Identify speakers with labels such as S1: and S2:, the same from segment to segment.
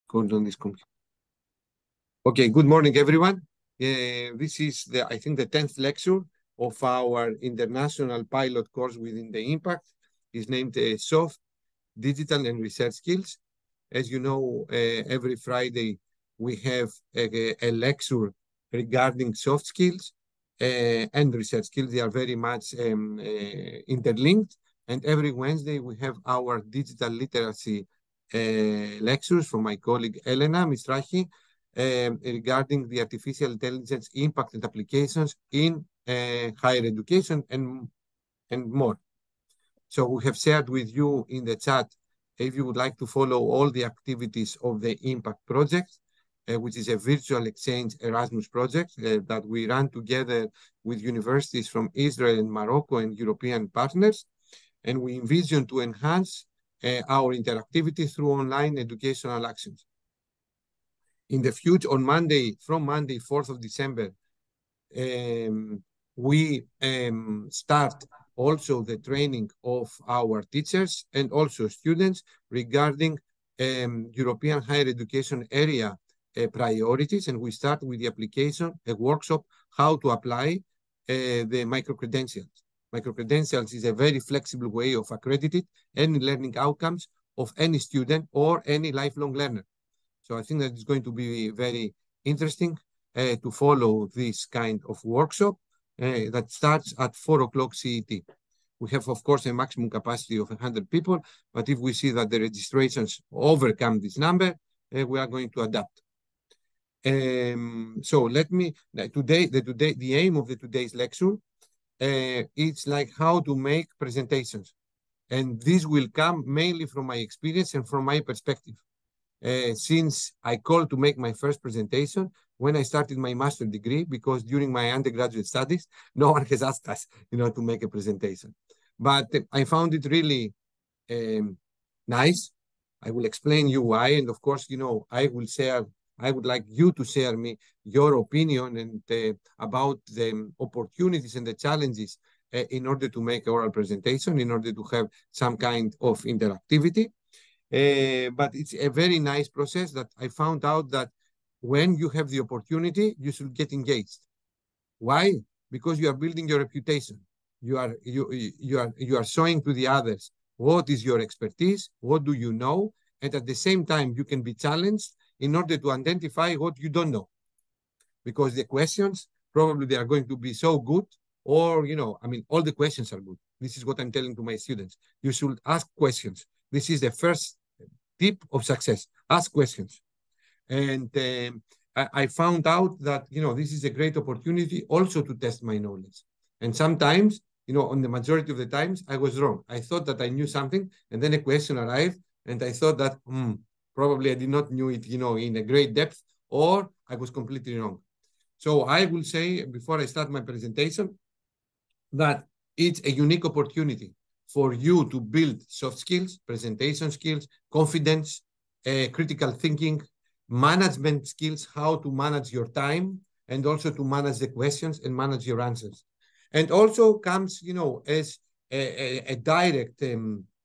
S1: Going on this computer. Okay, good morning, everyone. This is, I think, the 10th lecture of our international pilot course within the Impact. It's named Soft, Digital, and Research Skills. As you know, every Friday we have a lecture regarding soft skills and research skills. They are very much interlinked. And every Wednesday we have our digital literacy lectures from my colleague Elena Misrahi regarding the artificial intelligence impact and applications in higher education and more. So we have shared with you in the chat if you would like to follow all the activities of the Impact project, which is a virtual exchange Erasmus project that we run together with universities from Israel and Morocco and European partners. And we envision to enhance our interactivity through online educational actions. In the future, from Monday, 4th of December, we start also the training of our teachers and also students regarding European higher education area priorities. And we start with the application, a workshop, how to apply the micro-credentials. Micro-credentials is a very flexible way of accrediting any learning outcomes of any student or any lifelong learner. So I think that it's going to be very interesting to follow this kind of workshop that starts at 4 o'clock CET. We have, of course, a maximum capacity of 100 people, but if we see that the registrations overcome this number, we are going to adapt. So let me, the aim of today's lecture, it's like how to make presentations. And this will come mainly from my experience and from my perspective. Since I called to make my first presentation when I started my master's degree, because during my undergraduate studies, no one has asked us, to make a presentation. But I found it really nice. I will explain you why. And of course, I would like you to share me your opinion and about the opportunities and the challenges in order to make oral presentation, in order to have some kind of interactivity. But it's a very nice process that I found out that when you have the opportunity, you should get engaged. Why? Because you are building your reputation. You are showing to the others what is your expertise, what do you know, and at the same time you can be challenged in order to identify what you don't know. Because the questions probably they are going to be so good, or all the questions are good. This is what I'm telling to my students. You should ask questions. This is the first tip of success. Ask questions. And I found out that, this is a great opportunity also to test my knowledge. And sometimes, on the majority of the times, I was wrong. I thought that I knew something, and then a question arrived, and I thought that, probably I did not knew it, in a great depth, or I was completely wrong. So I will say, before I start my presentation, that it's a unique opportunity for you to build soft skills, presentation skills, confidence, critical thinking, management skills, how to manage your time, and also to manage the questions and manage your answers. And also comes, as a direct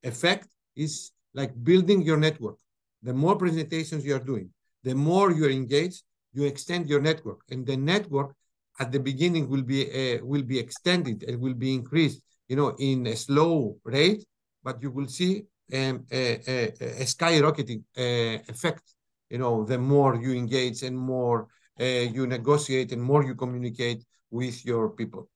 S1: effect is like building your network. The more presentations you are doing, the more you're engaged, you extend your network. And the network at the beginning will be extended and will be increased, in a slow rate, but you will see a skyrocketing effect, the more you engage and more you negotiate and more you communicate with your people.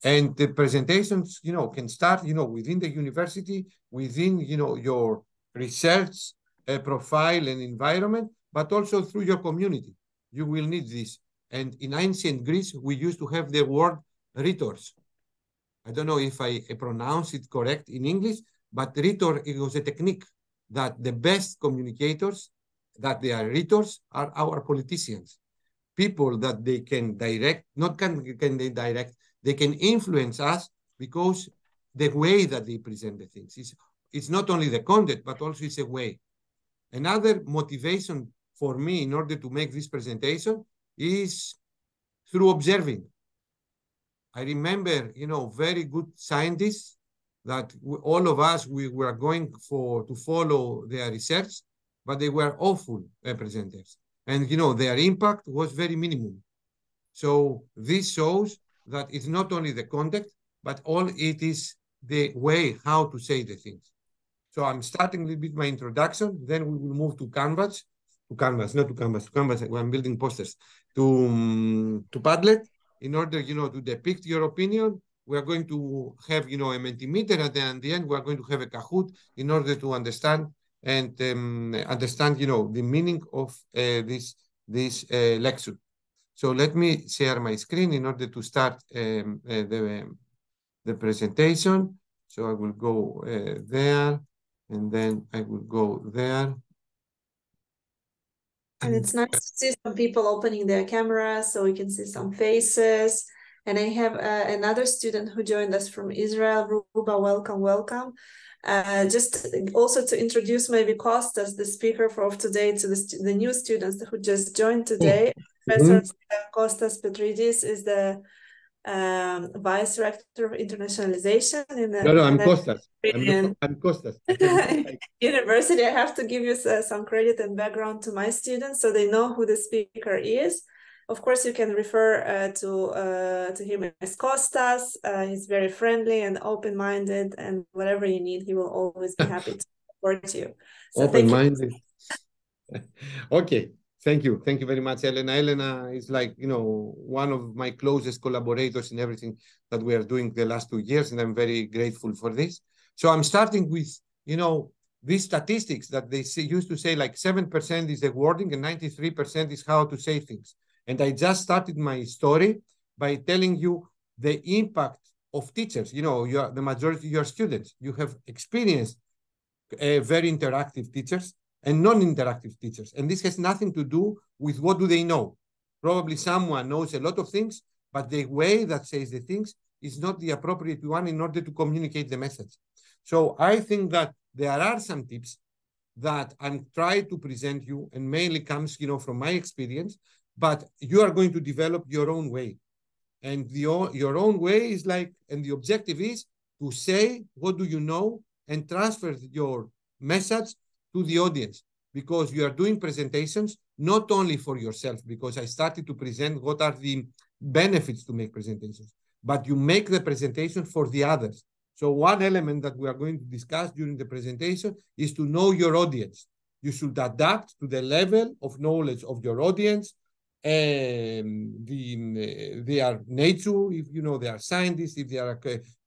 S1: And the presentations, can start, within the university, within, your research profile and environment, but also through your community. You will need this. And in ancient Greece, we used to have the word rhetors. I don't know if I pronounce it correct in English, but rhetor, it was a technique that the best communicators, that they are rhetors, are our politicians. People that they can direct, not can they direct, they can influence us because the way that they present the things. It's not only the content, but also it's a way. Another motivation for me in order to make this presentation is through observing. I remember, very good scientists that all of us, we were going to follow their research. but they were awful presenters. And, you know, their impact was very minimum. So this shows that it's not only the content, but all it is the way how to say the things. So I'm starting a little bit my introduction, then we will move to Canvas, not to Canvas, when I'm building posters, to Padlet, in order, you know, to depict your opinion. We are going to have, you know, a Mentimeter, and then at the end, we are going to have a Kahoot in order to understand, you know, the meaning of this lecture. So let me share my screen in order to start the presentation. So I will go there, and then I will go there.
S2: And it's nice to see some people opening their cameras so we can see some faces. And I have another student who joined us from Israel. Ruba, welcome, welcome. Just also to introduce maybe Kostas, the speaker of today, to the new students who just joined today. Professor Kostas Petridis is the Vice Rector of Internationalization in the
S1: I'm Kostas. I'm Kostas.
S2: University. I have to give you some credit and background to my students so they know who the speaker is. Of course, you can refer to him as Kostas. He's very friendly and open-minded, and whatever you need, he will always be happy to support you. So
S1: open-minded. Okay. Thank you. Thank you very much, Elena. Elena is like, you know, one of my closest collaborators in everything that we are doing the last 2 years, and I'm very grateful for this. So I'm starting with, you know, these statistics that they used to say like 7% is the wording and 93% is how to say things. And I just started my story by telling you the impact of teachers. You know, the majority of your students, you have experienced very interactive teachers and non-interactive teachers. And this has nothing to do with what do they know. Probably someone knows a lot of things, but the way that says the things is not the appropriate one in order to communicate the message. So I think that there are some tips that I'm trying to present you, and mainly comes, you know, from my experience, but you are going to develop your own way. And your own way is like, and the objective is to say, what do you know, and transfer your message to the audience, because you are doing presentations not only for yourself, because I started to present what are the benefits to make presentations, but you make the presentation for the others. So one element that we are going to discuss during the presentation is to know your audience. You should adapt to the level of knowledge of your audience. They are nature, if you know, they are scientists, if they are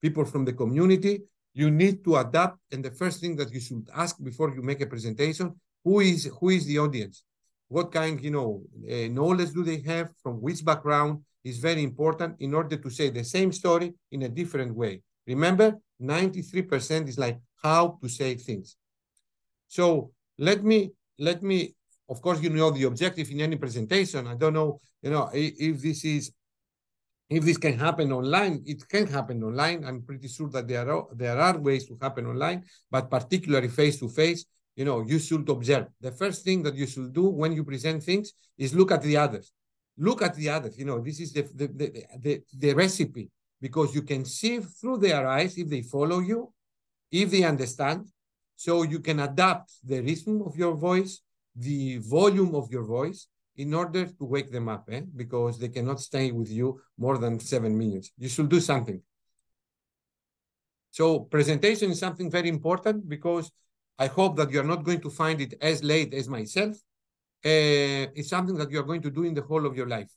S1: people from the community, you need to adapt. And the first thing that you should ask before you make a presentation, who is the audience? What kind, you know, knowledge do they have? From which background is very important in order to say the same story in a different way. Remember, 93% is like how to say things. So let me, of course, you know the objective in any presentation. I don't know, you know, if this can happen online. It can happen online. I'm pretty sure that there are ways to happen online, but particularly face-to-face, you know, you should observe. The first thing that you should do when you present things is look at the others. Look at the others. You know, this is the recipe, because you can see through their eyes if they follow you, if they understand. So you can adapt the rhythm of your voice, the volume of your voice, in order to wake them up, because they cannot stay with you more than 7 minutes. You should do something. So presentation is something very important, because I hope that you're not going to find it as late as myself. It's something that you're going to do in the whole of your life.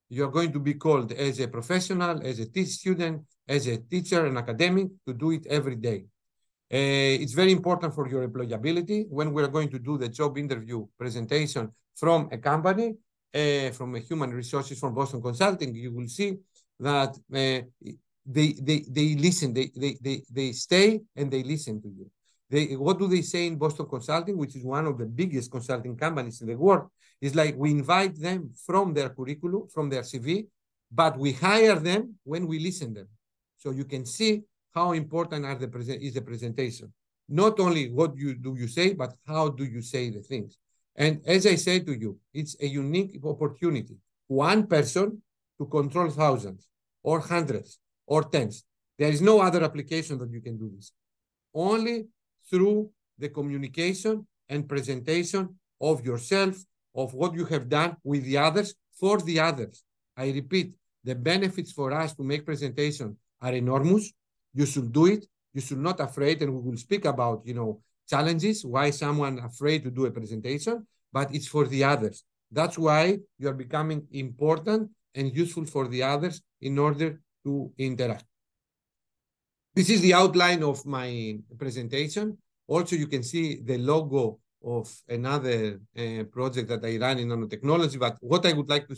S1: You're going to be called as a professional, as a student, as a teacher, an academic, to do it every day. It's very important for your employability. When we're going to do the job interview presentation from a company, from a human resources from Boston Consulting, you will see that they listen, they stay and they listen to you. What do they say in Boston Consulting, which is one of the biggest consulting companies in the world? It's like we invite them from their curriculum, from their CV, but we hire them when we listen to them. So you can see how important is the presentation. Not only what do you say, but how do you say the things. And as I say to you, it's a unique opportunity. One person to control thousands or hundreds or tens. There is no other application that you can do this. Only through the communication and presentation of yourself, of what you have done with the others, for the others. I repeat, the benefits for us to make presentation are enormous. You should do it. You should not afraid, and we will speak about, challenges, why someone afraid to do a presentation, but it's for the others. That's why you are becoming important and useful for the others in order to interact. This is the outline of my presentation. Also, you can see the logo of another project that I run in nanotechnology. But what I would like to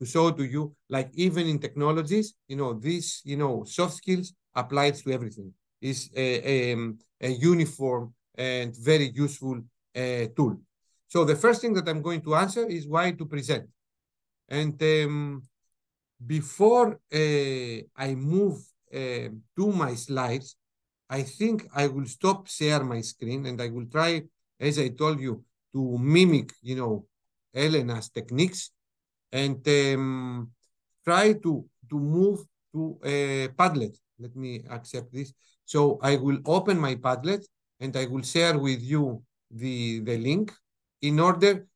S1: show to you, like even in technologies, this, soft skills applies to everything. Is a uniform and very useful tool. So the first thing that I'm going to answer is why to present. And before I move to my slides, I think I will stop share my screen and I will try, as I told you, to mimic, Elena's techniques and try to move to Padlet. Let me accept this. So I will open my Padlet and I will share with you the link in order,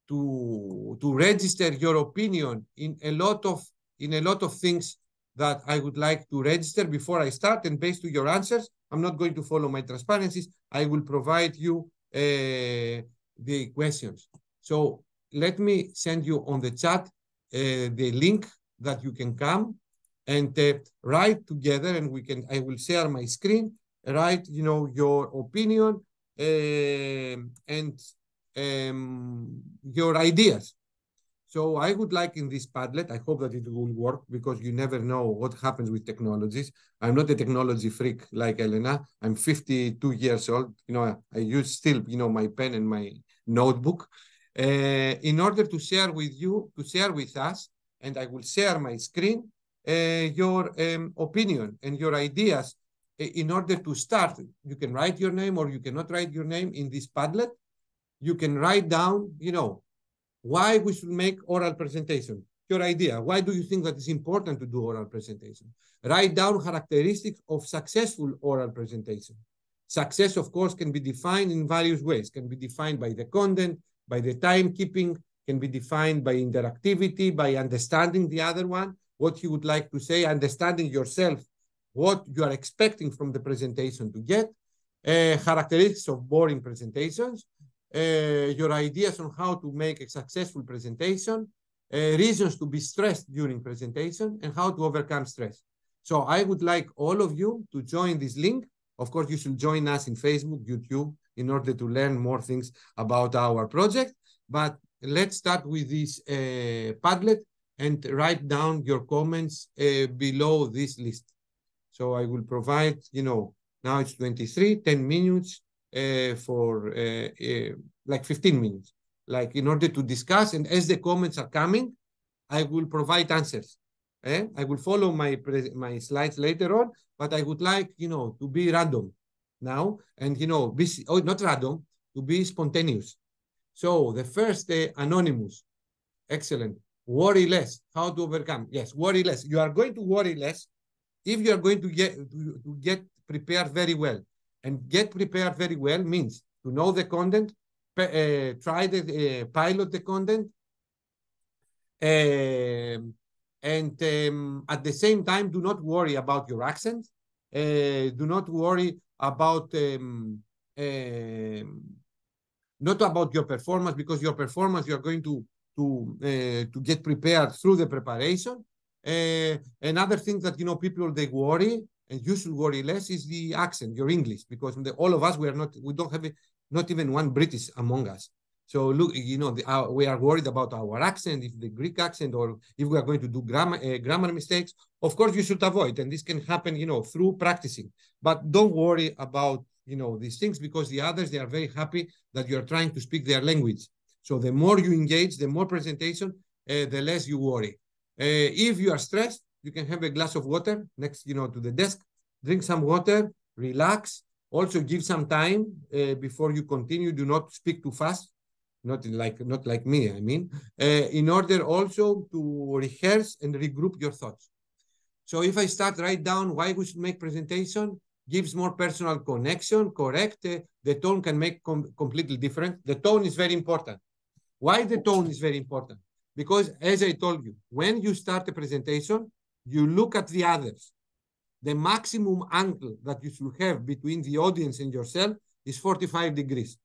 S1: to register your opinion in a lot of things that I would like to register before I start. And based on your answers, I'm not going to follow my transparencies. I will provide you the questions. So let me send you on the chat the link that you can come and write together, and I will share my screen, write, your opinion and your ideas. So I would like in this Padlet, I hope that it will work, because you never know what happens with technologies. I'm not a technology freak like Elena. I'm 52 years old. I use still, my pen and my notebook in order to share with you, to share with us, and I will share my screen, your opinion and your ideas in order to start. You can write your name or you cannot write your name in this Padlet. You can write down, why we should make oral presentation. Your idea. Why do you think that it's important to do oral presentation? Write down characteristics of successful oral presentation. Success, of course, can be defined in various ways. Can be defined by the content, by the timekeeping, can be defined by interactivity, by understanding the other one, what you would like to say, understanding yourself, what you are expecting from the presentation to get, characteristics of boring presentations, your ideas on how to make a successful presentation, reasons to be stressed during presentation, and how to overcome stress. So I would like all of you to join this link. Of course, you should join us in Facebook, YouTube, in order to learn more things about our project. But let's start with this Padlet and write down your comments below this list. So I will provide, now it's 10 minutes for like 15 minutes, like in order to discuss. And as the comments are coming, I will provide answers. I will follow my slides later on, but I would like, to be random now and, not random, to be spontaneous. So the first anonymous, excellent. Worry less, how to overcome. Yes, worry less. You are going to worry less if you are going to get prepared very well. And get prepared very well means to know the content, try the pilot the content, and at the same time, do not worry about your accent. Do not worry about not about your performance, because your performance you are going to get prepared through the preparation. Another thing that people they worry, and you should worry less, is the accent, your English, because all of us we don't have not even one British among us. So look, we are worried about our accent, if the Greek accent, or if we are going to do grammar mistakes. Of course, you should avoid, and this can happen, through practicing. But don't worry about, these things, because the others, they are very happy that you are trying to speak their language. So the more you engage, the more presentation, the less you worry. If you are stressed, you can have a glass of water next, to the desk. Drink some water, relax. Also, give some time before you continue. Do not speak too fast. Not like me, I mean, in order also to rehearse and regroup your thoughts. So if I start, write down why we should make presentation, gives more personal connection, correct? The tone can make completely different. The tone is very important. Why the tone is very important? Because as I told you, when you start a presentation, you look at the others. The maximum angle that you should have between the audience and yourself is 45 degrees.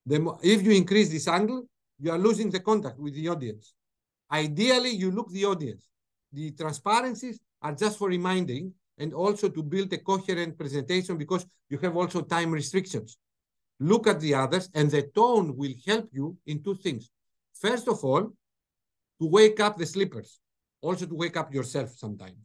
S1: If you increase this angle, you are losing the contact with the audience. Ideally, you look the audience. The transparencies are just for reminding and also to build a coherent presentation because you have also time restrictions. Look at the others, and the tone will help you in two things. First of all, to wake up the sleepers, also to wake up yourself sometimes.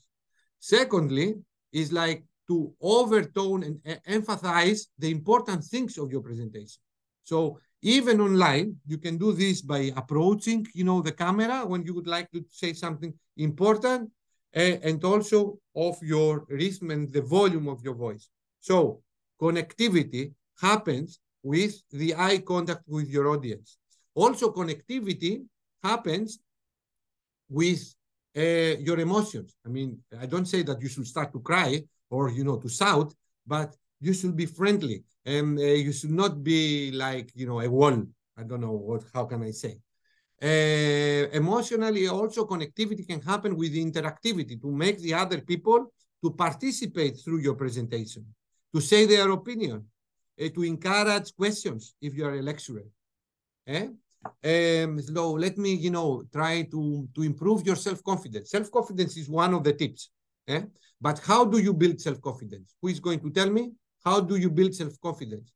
S1: Secondly, is like to overtone and emphasize the important things of your presentation. So even online, you can do this by approaching, the camera when you would like to say something important, and also of your rhythm and the volume of your voice. So connectivity happens with the eye contact with your audience. Also, connectivity happens with your emotions. I mean, I don't say that you should start to cry or, to shout, but you should be friendly. And you should not be like, a wall. I don't know how can I say. Emotionally, also connectivity can happen with interactivity to make the other people to participate through your presentation, to say their opinion, to encourage questions if you are a lecturer. So let me, try to improve your self-confidence. Self-confidence is one of the tips. But how do you build self-confidence? Who is going to tell me? How do you build self-confidence?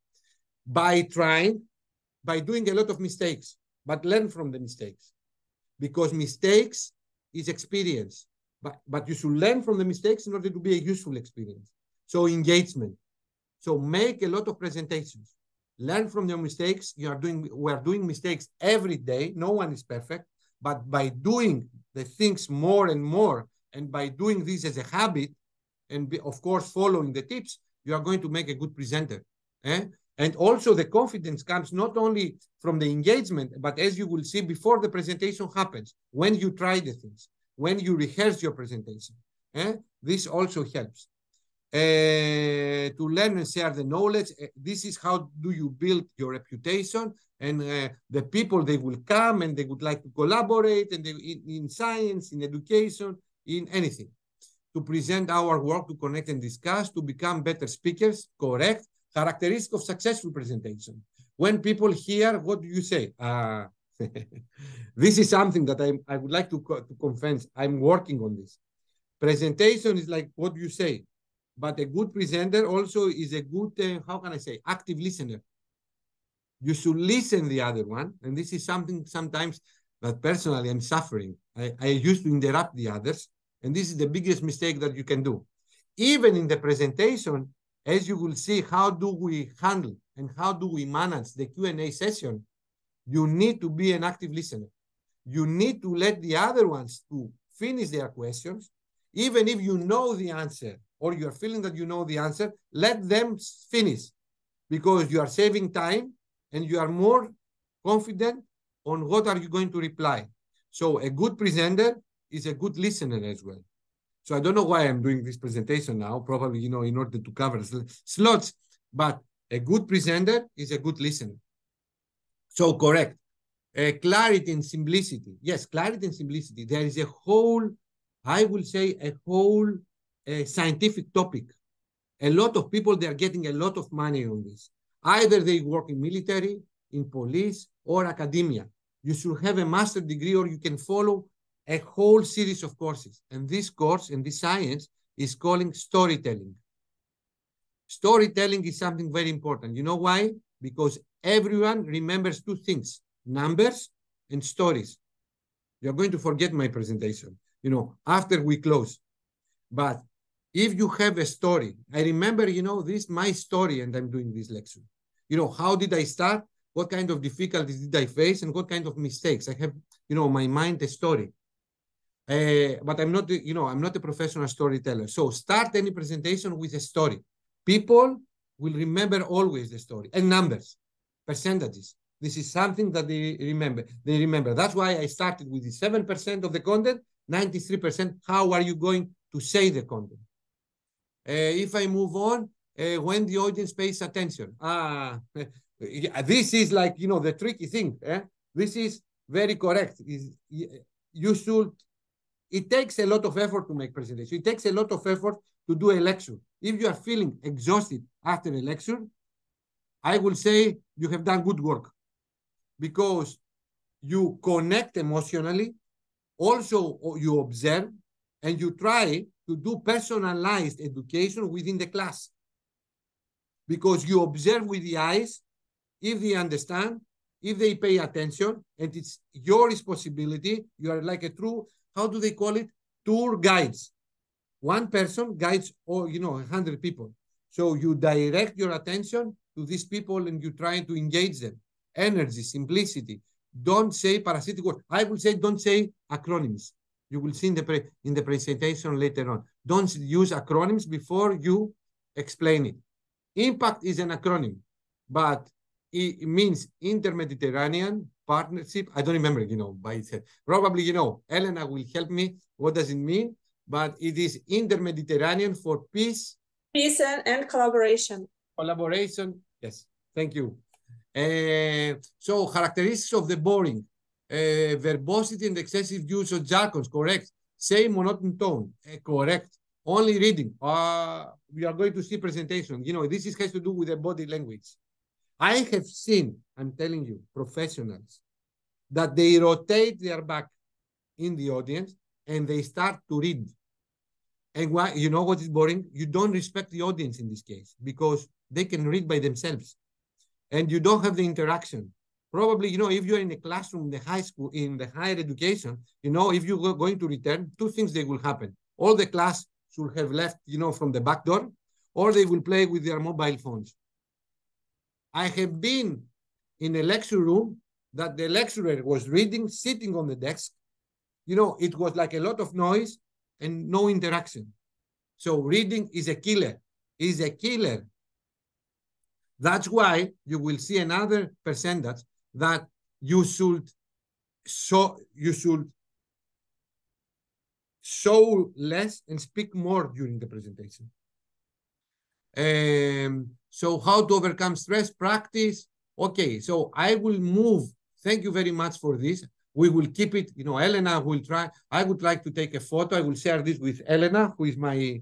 S1: By doing a lot of mistakes, but learn from the mistakes. Because mistakes is experience. But you should learn from the mistakes in order to be a useful experience. So engagement. So make a lot of presentations. Learn from your mistakes. We are doing mistakes every day. No one is perfect. But by doing the things more and more, and by doing this as a habit, and of course following the tips, you are going to make a good presenter. And also the confidence comes not only from the engagement, but as you will see before the presentation happens, when you try the things, when you rehearse your presentation. This also helps. To learn and share the knowledge. This is how do you build your reputation, and the people, they will come and they would like to collaborate, and in science, in education, in anything. To present our work, to connect and discuss, to become better speakers, correct. Characteristic of successful presentation. When people hear, what do you say? This is something that I would like to confess. I'm working on this. Presentation is like, what do you say? But a good presenter also is a good, how can I say, active listener. You should listen the other one. And this is something sometimes that personally I'm suffering. I used to interrupt the others. And this is the biggest mistake that you can do. Even in the presentation, as you will see, how do we handle and how do we manage the Q&A session? You need to be an active listener. You need to let the other ones to finish their questions. Even if you know the answer or you're feeling that you know the answer, let them finish, because you are saving time and you are more confident on what are you going to reply. So a good presenter is a good listener as well. So I don't know why I'm doing this presentation now, probably, in order to cover slots, but a good presenter is a good listener. So correct. Clarity and simplicity. Yes, clarity and simplicity. There is a whole, I will say, a whole scientific topic. A lot of people, they are getting a lot of money on this. Either they work in military, in police, or academia. You should have a master's degree, or you can follow a whole series of courses. And this course and this science is calling storytelling. Storytelling is something very important. You know why? Because everyone remembers two things: numbers and stories. You're going to forget my presentation, after we close. But if you have a story, I remember, this my story, and I'm doing this lecture. How did I start? What kind of difficulties did I face? And what kind of mistakes? I have, my mind, a story. But I'm not, I'm not a professional storyteller. So start any presentation with a story. People will remember always the story. And numbers, percentages. This is something that they remember. That's why I started with the 7% of the content, 93%. How are you going to say the content? If I move on, when the audience pays attention. This is like, you know, the tricky thing. This is very correct. You should, it takes a lot of effort to make presentation. It takes a lot of effort to do a lecture. If you are feeling exhausted after a lecture, I will say you have done good work, because you connect emotionally, also you observe, and you try to do personalized education within the class, because you observe with the eyes, if they understand, if they pay attention, and it's your responsibility. You are like a true, how do they call it? Tour guides. One person guides all, you know, 100 people. So you direct your attention to these people and you try to engage them. Energy, simplicity. Don't say parasitic words. I will say, don't say acronyms. You will see in the presentation later on. Don't use acronyms before you explain it. Impact is an acronym, but it means Inter-Mediterranean Partnership. I don't remember, you know, by itself. Probably, you know, Elena will help me. What does it mean? But it is Inter-Mediterranean for peace.
S2: Peace and collaboration.
S1: Collaboration, yes. Thank you. So characteristics of the boring. Verbosity and excessive use of jargons, correct. Same monotone tone, correct. Only reading. We are going to see presentation. You know, this has to do with the body language. I have seen, I'm telling you, professionals that they rotate their back in the audience and they start to read. And why? You know what is boring? You don't respect the audience in this case, because they can read by themselves and you don't have the interaction. Probably, you know, if you're in a classroom in the high school, in the higher education, you know, if you're going to return, two things they will happen. All the class should have left, you know, from the back door, or they will play with their mobile phones. I have been in a lecture room that the lecturer was reading, sitting on the desk. You know, it was like a lot of noise and no interaction. So reading is a killer, is a killer. That's why you will see another percentage that you should show less and speak more during the presentation. So how to overcome stress, practice. Okay, so I will move. Thank you very much for this. We will keep it, you know, Elena will try. I would like to take a photo. I will share this with Elena, who is my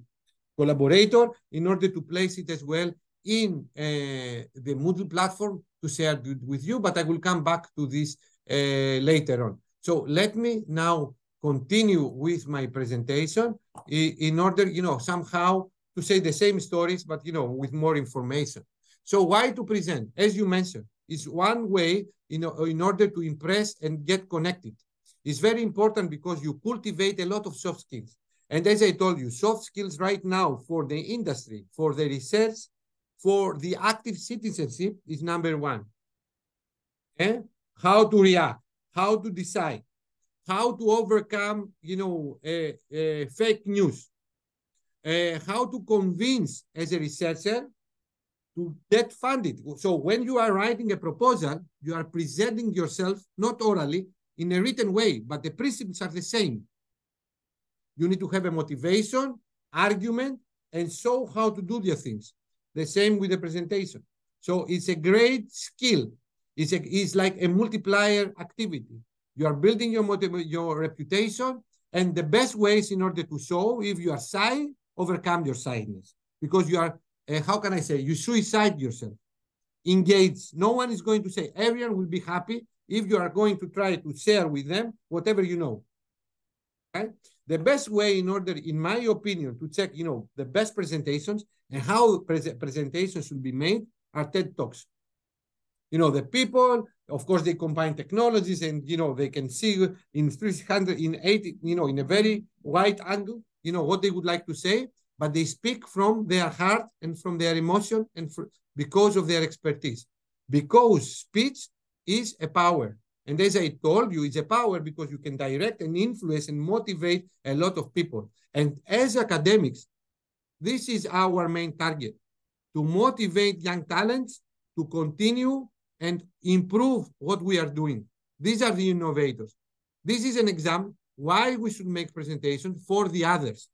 S1: collaborator, in order to place it as well in the Moodle platform to share it with you, but I will come back to this later on. So let me now continue with my presentation in order, you know, somehow to say the same stories, but, you know, with more information. So why to present? As you mentioned, it's one way, you know, in order to impress and get connected. It's very important because you cultivate a lot of soft skills. And as I told you, soft skills right now for the industry, for the research, for the active citizenship is number one. How to react, how to decide, how to overcome, you know, fake news, how to convince as a researcher to get funded. So when you are writing a proposal, you are presenting yourself, not orally, in a written way, but the principles are the same. You need to have a motivation, argument, and show how to do the things. The same with the presentation. So it's a great skill. It's like a multiplier activity. You are building your reputation, and the best ways in order to show if you are shy, overcome your shyness. Because you are, how can I say, you suicide yourself. Engage. No one is going to say, everyone will be happy if you are going to try to share with them whatever you know. Right? The best way in order, in my opinion, to check, you know, the best presentations and how presentations should be made are TED Talks. You know, the people, of course, they combine technologies and, you know, they can see in 300, in 80, you know, in a very wide angle, you know, what they would like to say, but they speak from their heart and from their emotion and because of their expertise. Because speech is a power. And as I told you, it's a power because you can direct and influence and motivate a lot of people. And as academics, this is our main target, to motivate young talents to continue and improve what we are doing. These are the innovators. This is an example why we should make presentations for the others.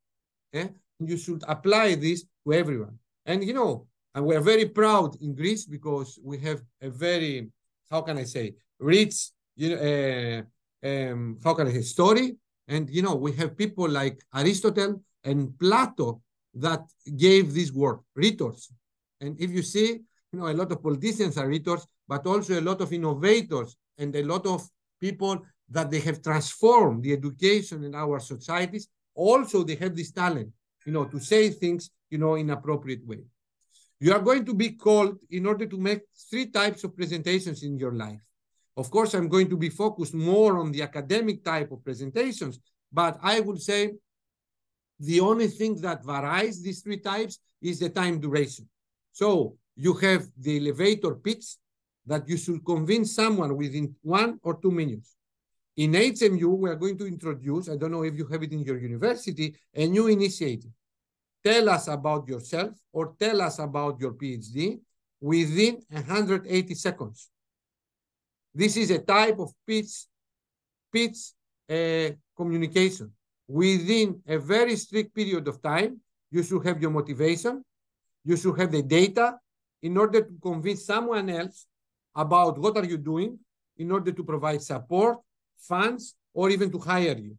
S1: You should apply this to everyone. And, you know, And we are very proud in Greece because we have a very, how can I say, rich, how can I say, story. And, we have people like Aristotle and Plato that gave this word, rhetors. And if you see, a lot of politicians are rhetors, but also a lot of innovators and a lot of people that they have transformed the education in our societies. Also, they have this talent, to say things, in appropriate way. You are going to be called in order to make 3 types of presentations in your life. Of course, I'm going to be focused more on the academic type of presentations, but I would say the only thing that varies these 3 types is the time duration. So you have the elevator pitch that you should convince someone within 1 or 2 minutes. In HMU, we are going to introduce, I don't know if you have it in your university, a new initiative. Tell us about yourself or tell us about your PhD within 180 seconds. This is a type of pitch communication. Within a very strict period of time, you should have your motivation, you should have the data in order to convince someone else about what are you doing in order to provide support, funds, or even to hire you.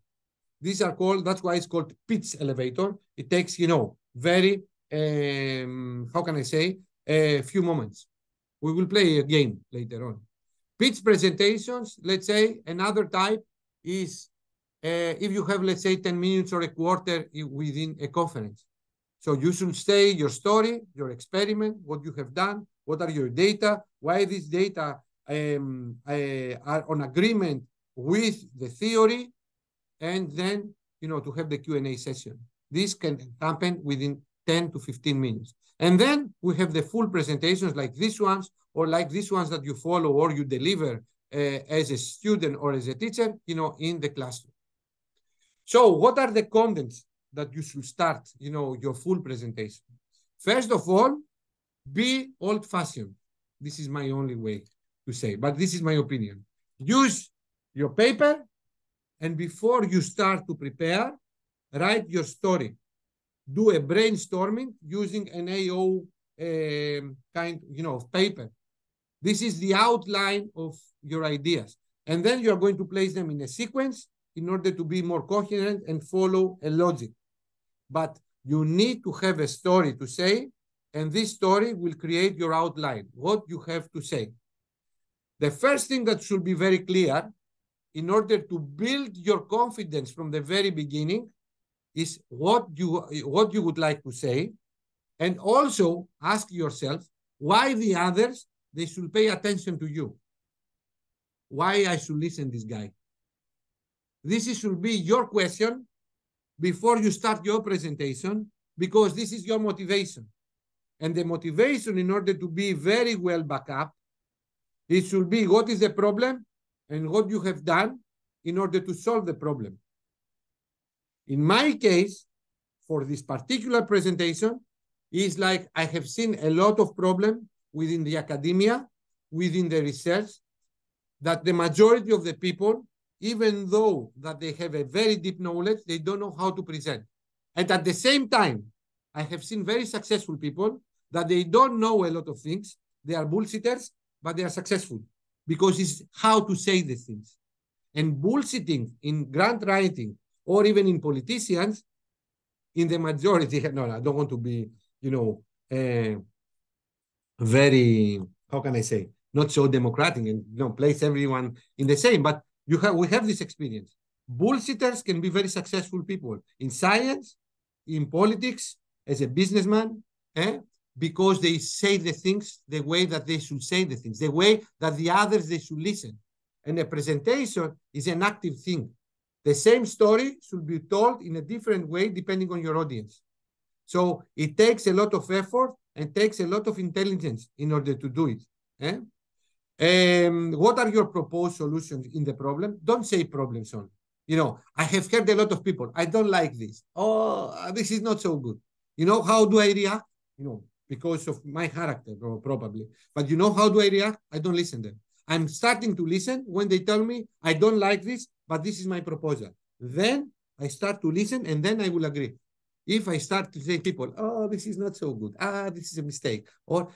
S1: These are called, that's why it's called pitch elevator. It takes, very, how can I say, a few moments. We will play a game later on. Pitch presentations, let's say, another type is if you have, let's say, 10 minutes or a quarter within a conference. So you should say your story, your experiment, what you have done, what are your data, why these data are on agreement with the theory, and then, to have the Q&A session. This can happen within 10 to 15 minutes. And then we have the full presentations like these ones, or like these ones that you follow or you deliver as a student or as a teacher, in the classroom. So what are the contents that you should start, your full presentation? First of all, be old-fashioned. This is my only way to say, but this is my opinion. Use your paper, and before you start to prepare, write your story. Do a brainstorming using an AO kind, of paper. This is the outline of your ideas. And then you're going to place them in a sequence in order to be more coherent and follow a logic. But you need to have a story to say, and this story will create your outline, what you have to say. The first thing that should be very clear in order to build your confidence from the very beginning is what you would like to say, and also ask yourself why the others, they should pay attention to you. Why I should listen to this guy. This should be your question before you start your presentation, because this is your motivation. And the motivation, in order to be very well backed up, it should be what is the problem and what you have done in order to solve the problem. In my case, for this particular presentation, is like I have seen a lot of problems within the academia, within the research, that the majority of the people, even though that they have a very deep knowledge, they don't know how to present. And at the same time, I have seen very successful people that they don't know a lot of things. They are bullshitters, but they are successful because it's how to say the things. And bullshitting in grant writing or even in politicians, in the majority, no, I don't want to be, very, how can I say, not so democratic and place everyone in the same, but we have this experience. Bullshitters can be very successful people in science, in politics, as a businessman, because they say the things the way that they should say the things, the way that the others, they should listen. And a presentation is an active thing. The same story should be told in a different way depending on your audience. So it takes a lot of effort and takes a lot of intelligence in order to do it. What are your proposed solutions in the problem? Don't say problems only. I have heard a lot of people, I don't like this. Oh, this is not so good. How do I react? Because of my character, probably. But how do I react? I don't listen to them. I'm starting to listen when they tell me, I don't like this, but this is my proposal. Then I start to listen, and then I will agree. if I start to say people, oh, this is not so good. This is a mistake. Or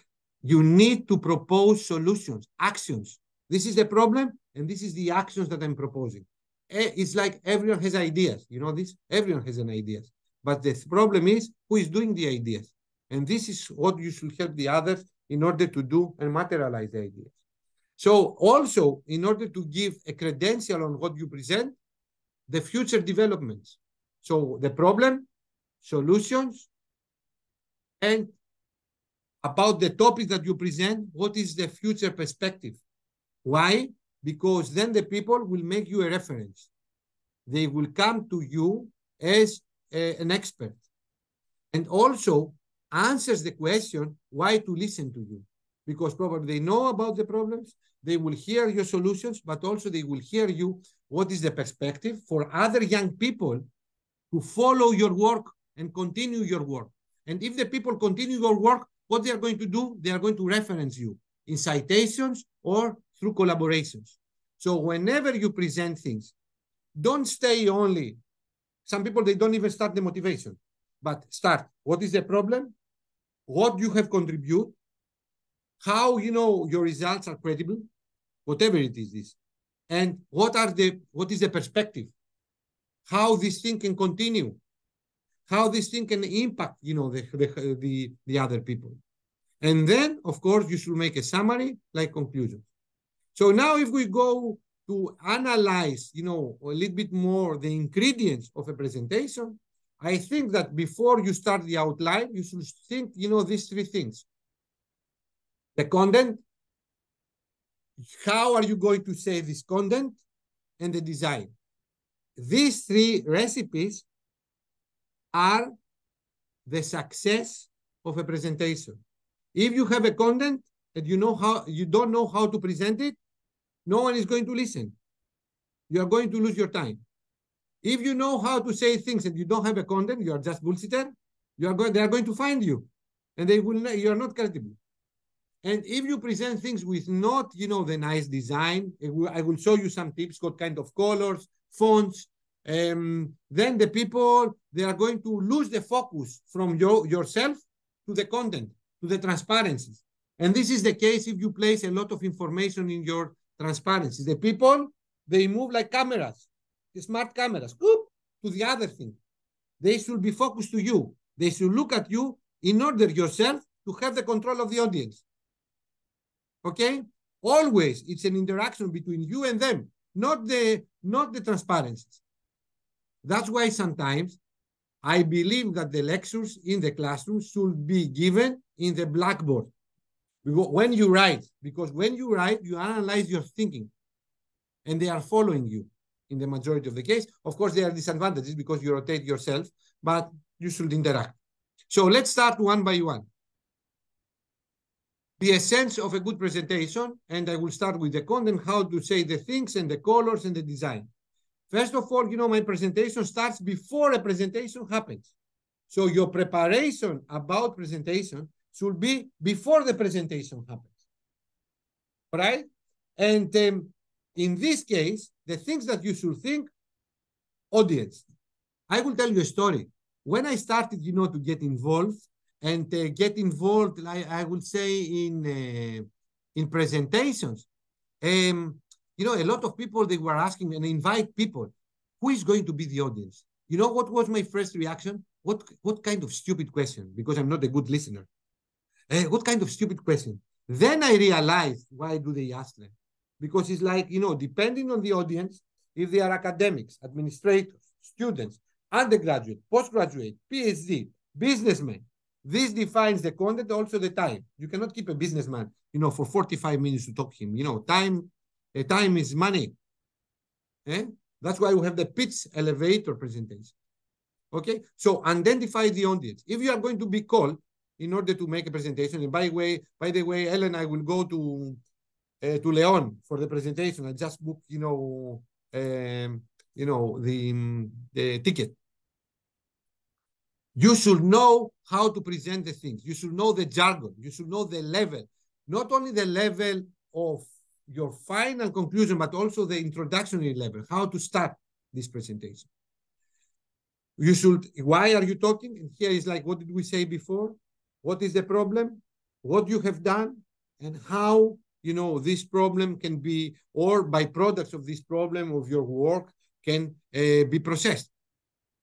S1: you need to propose solutions, actions. This is the problem, and this is the actions that I'm proposing. It's like everyone has ideas. You know this? Everyone has an ideas. But the problem is who is doing the ideas. And this is what you should help the others in order to do and materialize the ideas. So also, in order to give a credential on what you present, the future developments. So the problem, solutions, and about the topic that you present, what is the future perspective? Why? Because then the people will make you a reference. They will come to you as an expert. And also answers the question why to listen to you. Because probably they know about the problems, they will hear your solutions, but also they will hear you what is the perspective for other young people to follow your work and continue your work. And if the people continue your work, what they are going to do, they are going to reference you in citations or through collaborations. So whenever you present things, don't stay only. Some people, they don't even start the motivation, but start. What is the problem? What you have contributed? How your results are credible? Whatever it is this. And what is the perspective? How this thing can continue? How this thing can impact, the other people. And then, of course, you should make a summary, like conclusions. So now if we go to analyze, a little bit more the ingredients of a presentation, I think that before you start the outline, you should think, these three things. The content, how are you going to say this content, and the design. These three recipes are the success of a presentation. If you have a content and you don't know how to present it, no one is going to listen. You are going to lose your time. If you know how to say things and you don't have a content, you are just bullshitter. They are going to find you, and you are not credible. And if you present things with not, the nice design, I will show you some tips, what kind of colors, fonts. Then the people, they are going to lose the focus from yourself to the content, to the transparencies. And this is the case if you place a lot of information in your transparencies. The people, they move like cameras, the smart cameras, whoop, to the other thing. They should be focused to you. They should look at you in order yourself to have the control of the audience. Okay? Always, it's an interaction between you and them, not the transparencies. That's why sometimes I believe that the lectures in the classroom should be given in the blackboard. When you write, because when you write, you analyze your thinking, and they are following you in the majority of the case. Of course, there are disadvantages because you rotate yourself, but you should interact. So let's start one by one. The essence of a good presentation, and I will start with the content, how to say the things and the colors and the design. First of all, my presentation starts before a presentation happens. So your preparation about presentation should be before the presentation happens. All right? And in this case, the things that you should think, audience. I will tell you a story. When I started, to get involved, and I would say, in presentations, a lot of people, they were asking and invite people, who is going to be the audience? You know what was my first reaction? What kind of stupid question? Because I'm not a good listener. What kind of stupid question? Then I realized, why do they ask them? Because it's like, depending on the audience, if they are academics, administrators, students, undergraduate, postgraduate, PhD, businessmen, this defines the content, also the time. You cannot keep a businessman, for 45 minutes to talk to him. Time is money. That's why we have the pitch elevator presentation. Okay, so identify the audience. If you are going to be called in order to make a presentation, and by the way, Ellen, I will go to Leon for the presentation. I just booked, the ticket. You should know how to present the things. You should know the jargon. You should know the level, not only the level of your final conclusion, but also the introductory level, how to start this presentation. You should, why are you talking? And here is like, what did we say before? What is the problem? What you have done? And how, this problem can be, or byproducts of this problem of your work can be processed.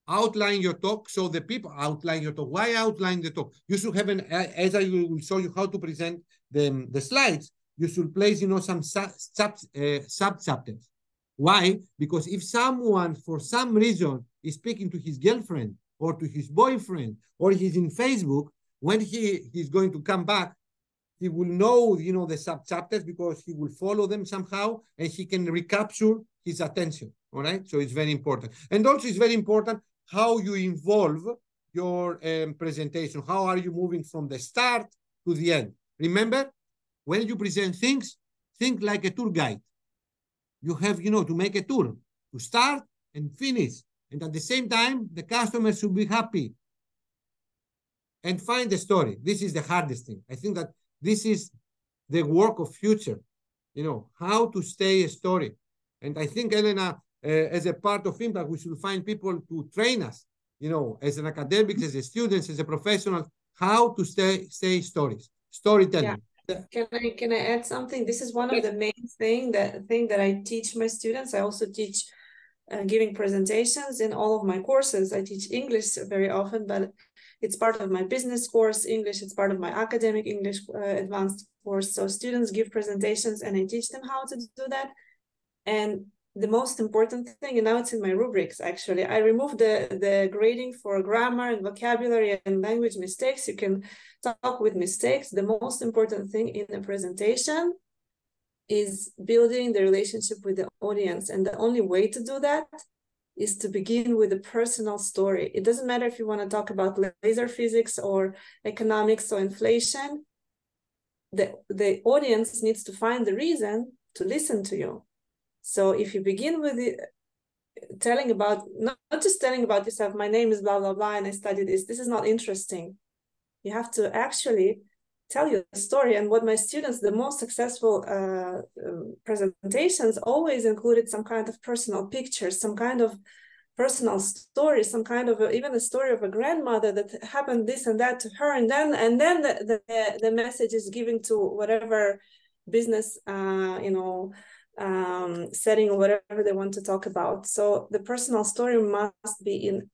S1: Outline your talk. So the people outline your talk. Why outline the talk? You should have as I will show you how to present the slides, you should place, some sub-chapters. Why? Because if someone, for some reason, is speaking to his girlfriend or to his boyfriend, or he's in Facebook, when he's going to come back, he will know, the sub-chapters, because he will follow them somehow, and he can recapture his attention. All right? So it's very important. And also it's very important how you involve your presentation. How are you moving from the start to the end? Remember, when you present things, think like a tour guide. You have, to make a tour, to start and finish. And at the same time, the customer should be happy. And find the story. This is the hardest thing. I think that this is the work of future, how to stay a story. And I think, Elena, as a part of Impact, we should find people to train us, as an academics, as a students, as a professional, how to stay storytelling.
S2: Yeah. Can I add something? This is one of the main thing that I teach my students. I also teach giving presentations in all of my courses. I teach English very often, but it's part of my business course, English. It's part of my academic English advanced course. So students give presentations and I teach them how to do that. And the most important thing, and now it's in my rubrics, actually, I removed the grading for grammar and vocabulary and language mistakes. You can talk with mistakes. The most important thing in a presentation is building the relationship with the audience. And the only way to do that is to begin with a personal story. It doesn't matter if you want to talk about laser physics or economics or inflation. The audience needs to find the reason to listen to you. So if you begin with telling about, not just telling about yourself, my name is blah, blah, blah, and I study this is not interesting. You have to actually tell your story. And what my students, the most successful presentations always included some kind of personal pictures, some kind of personal story, some kind of even a story of a grandmother that happened this and that to her. And then the message is given to whatever business, setting or whatever they want to talk about. So the personal story must be in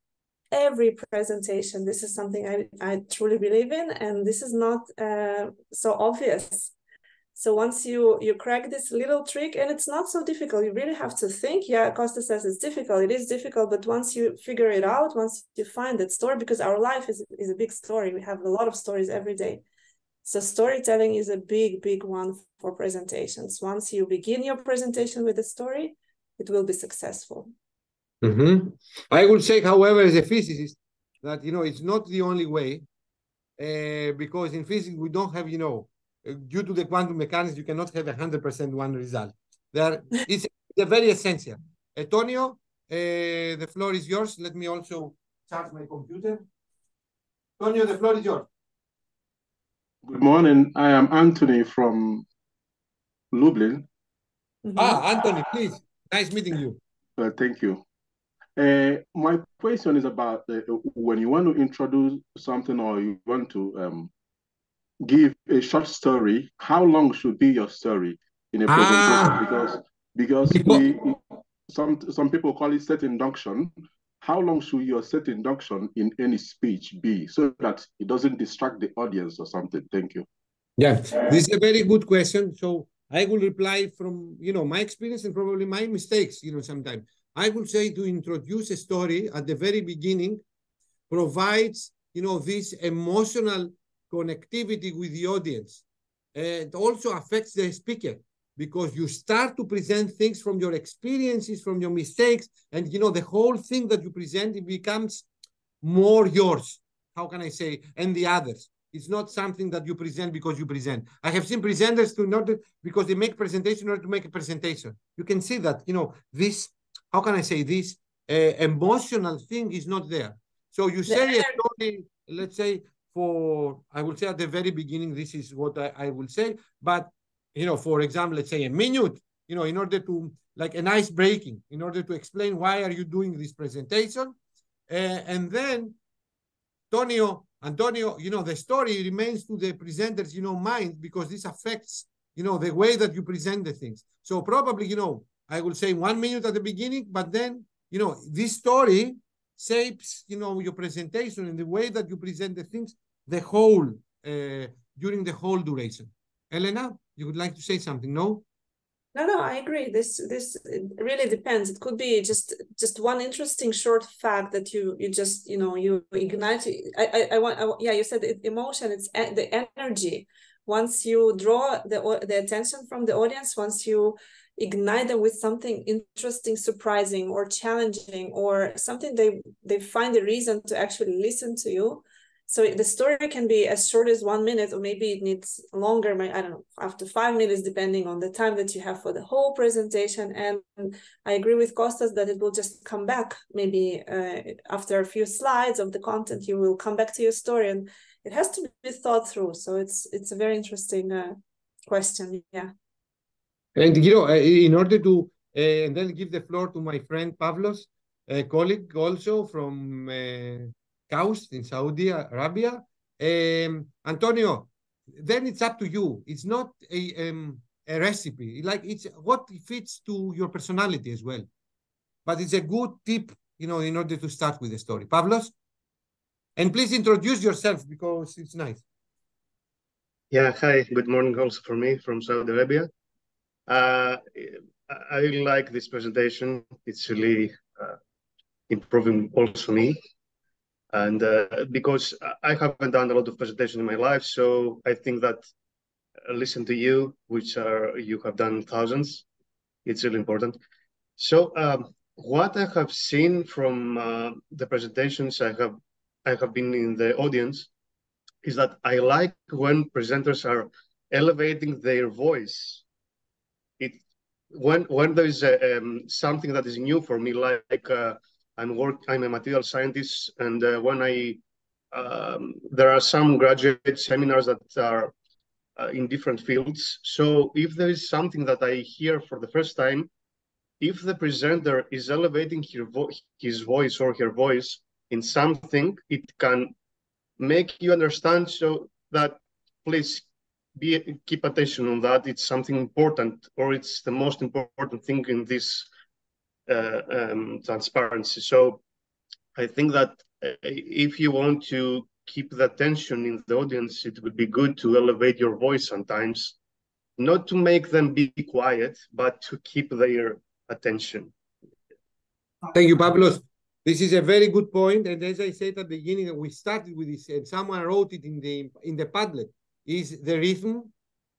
S2: every presentation. This is something I truly believe in, and this is not so obvious. So once you crack this little trick, and it's not so difficult, you really have to think. Yeah, Costa says it's difficult. It is difficult, but once you figure it out, once you find that story, because our life is a big story. We have a lot of stories every day. So storytelling is a big, big one for presentations. Once you begin your presentation with a story, it will be successful.
S1: Mm-hmm. I will say, however, as a physicist, that, it's not the only way, because in physics, we don't have, due to the quantum mechanics, you cannot have 100% one result. It's very essential. Antonio, the floor is yours. Let me also charge my computer. Antonio, the floor is yours.
S3: Good morning. I am Anthony from Lublin.
S1: Anthony, please. Nice meeting you.
S3: Thank you. My question is about when you want to introduce something or you want to give a short story, how long should be your story in a presentation? Because some people call it set induction. How long should your set induction in any speech be so that it doesn't distract the audience or something? Thank you.
S1: Yeah, this is a very good question. So I will reply from, my experience and probably my mistakes, sometimes. I would say to introduce a story at the very beginning provides, this emotional connectivity with the audience. It also affects the speaker, because you start to present things from your experiences, from your mistakes, and, the whole thing that you present, it becomes more yours. How can I say? And the others. It's not something that you present because you present. I have seen presenters because they make presentation in order to make a presentation. You can see that, this, how can I say, this emotional thing is not there. So you say a story, let's say, I will say at the very beginning, this is what I will say. But, for example, let's say a minute, in order to, like an ice breaking, in order to explain why are you doing this presentation. And then Antonio, the story remains to the presenter's, mind, because this affects, the way that you present the things. So probably, I will say 1 minute at the beginning, but then, this story shapes, your presentation and the way that you present the things, during the whole duration. Elena, you would like to say something? No?
S2: No, I agree. This really depends. It could be just one interesting short fact that you just you ignite. Yeah, you said emotion. It's the energy. Once you draw the attention from the audience, once you ignite them with something interesting, surprising, or challenging, or something they find a reason to actually listen to you. So the story can be as short as 1 minute, or maybe it needs longer, I don't know, up to 5 minutes, depending on the time that you have for the whole presentation. And I agree with Kostas that it will just come back. Maybe after a few slides of the content, you will come back to your story, and it has to be thought through. So it's a very interesting question, yeah.
S1: And, in order to, and then give the floor to my friend Pavlos, a colleague also from Kaust in Saudi Arabia. Antonio, then it's up to you. It's not a recipe. Like, it's what fits to your personality as well. But it's a good tip, in order to start with the story. Pavlos? And please introduce yourself, because it's nice.
S4: Yeah, hi. Good morning also from me, from Saudi Arabia. I like this presentation. It's really improving also me. And because I haven't done a lot of presentation in my life, so I think that listen to you, you have done thousands, it's really important. So what I have seen from the presentations I have been in the audience is that I like when presenters are elevating their voice. When there is something that is new for me, like I'm a material scientist, and when there are some graduate seminars that are in different fields. So if there is something that I hear for the first time, if the presenter is elevating his voice or her voice in something, it can make you understand, so that please keep attention on that. It's something important, or it's the most important thing in this transparency. So I think that if you want to keep the attention in the audience, it would be good to elevate your voice sometimes, not to make them be quiet, but to keep their attention.
S1: Thank you, Pavlos. This is a very good point. And as I said at the beginning, we started with this, and someone wrote it in the Padlet, is the rhythm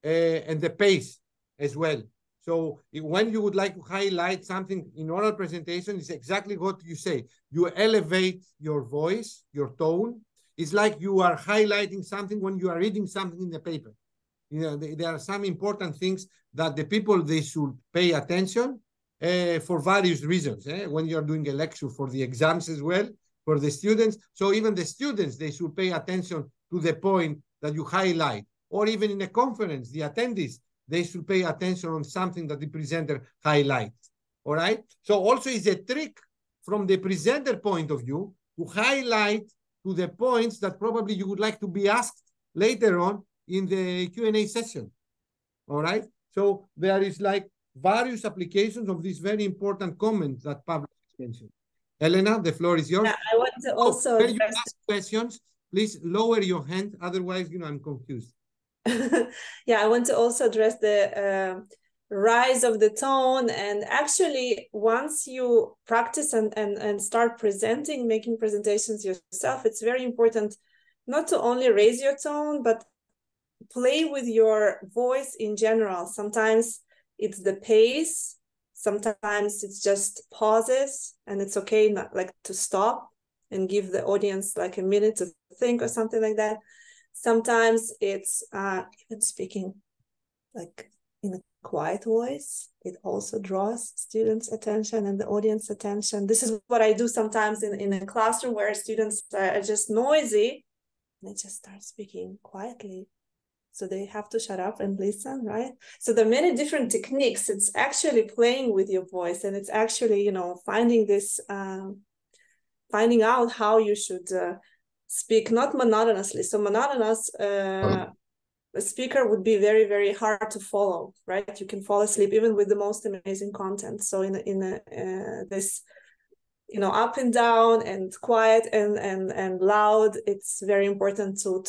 S1: and the pace as well. So when you would like to highlight something in oral presentation, it's exactly what you say. You elevate your voice, your tone. It's like you are highlighting something when you are reading something in the paper. There are some important things that the people, they should pay attention for various reasons. When you're doing a lecture for the exams as well, for the students. So even the students, they should pay attention to the point that you highlight. Or even in a conference, the attendees, they should pay attention on something that the presenter highlights. All right? So also it's a trick from the presenter point of view to highlight to the points that probably you would like to be asked later on in the Q&A session. All right? So there is like various applications of this very important comment that Pablo mentioned. Elena, the floor is yours.
S2: Yeah, I want to also
S1: when you ask questions, please lower your hand. Otherwise, I'm confused.
S2: Yeah, I want to also address the rise of the tone. And actually, once you practice and start presenting, making presentations yourself, it's very important not to only raise your tone, but play with your voice in general. Sometimes it's the pace, sometimes it's just pauses, and it's okay not like to stop and give the audience like a minute to think or something like that. Sometimes it's even speaking like in a quiet voice. It also draws students' attention and the audience attention. This is what I do sometimes in a classroom where students are just noisy, and I just start speaking quietly. So they have to shut up and listen, right? So there are many different techniques. It's actually playing with your voice, and it's actually, finding this finding out how you should speak, not monotonously. So monotonous speaker would be very, very hard to follow, right? You can fall asleep even with the most amazing content. So in this, you know, up and down and quiet and loud, it's very important to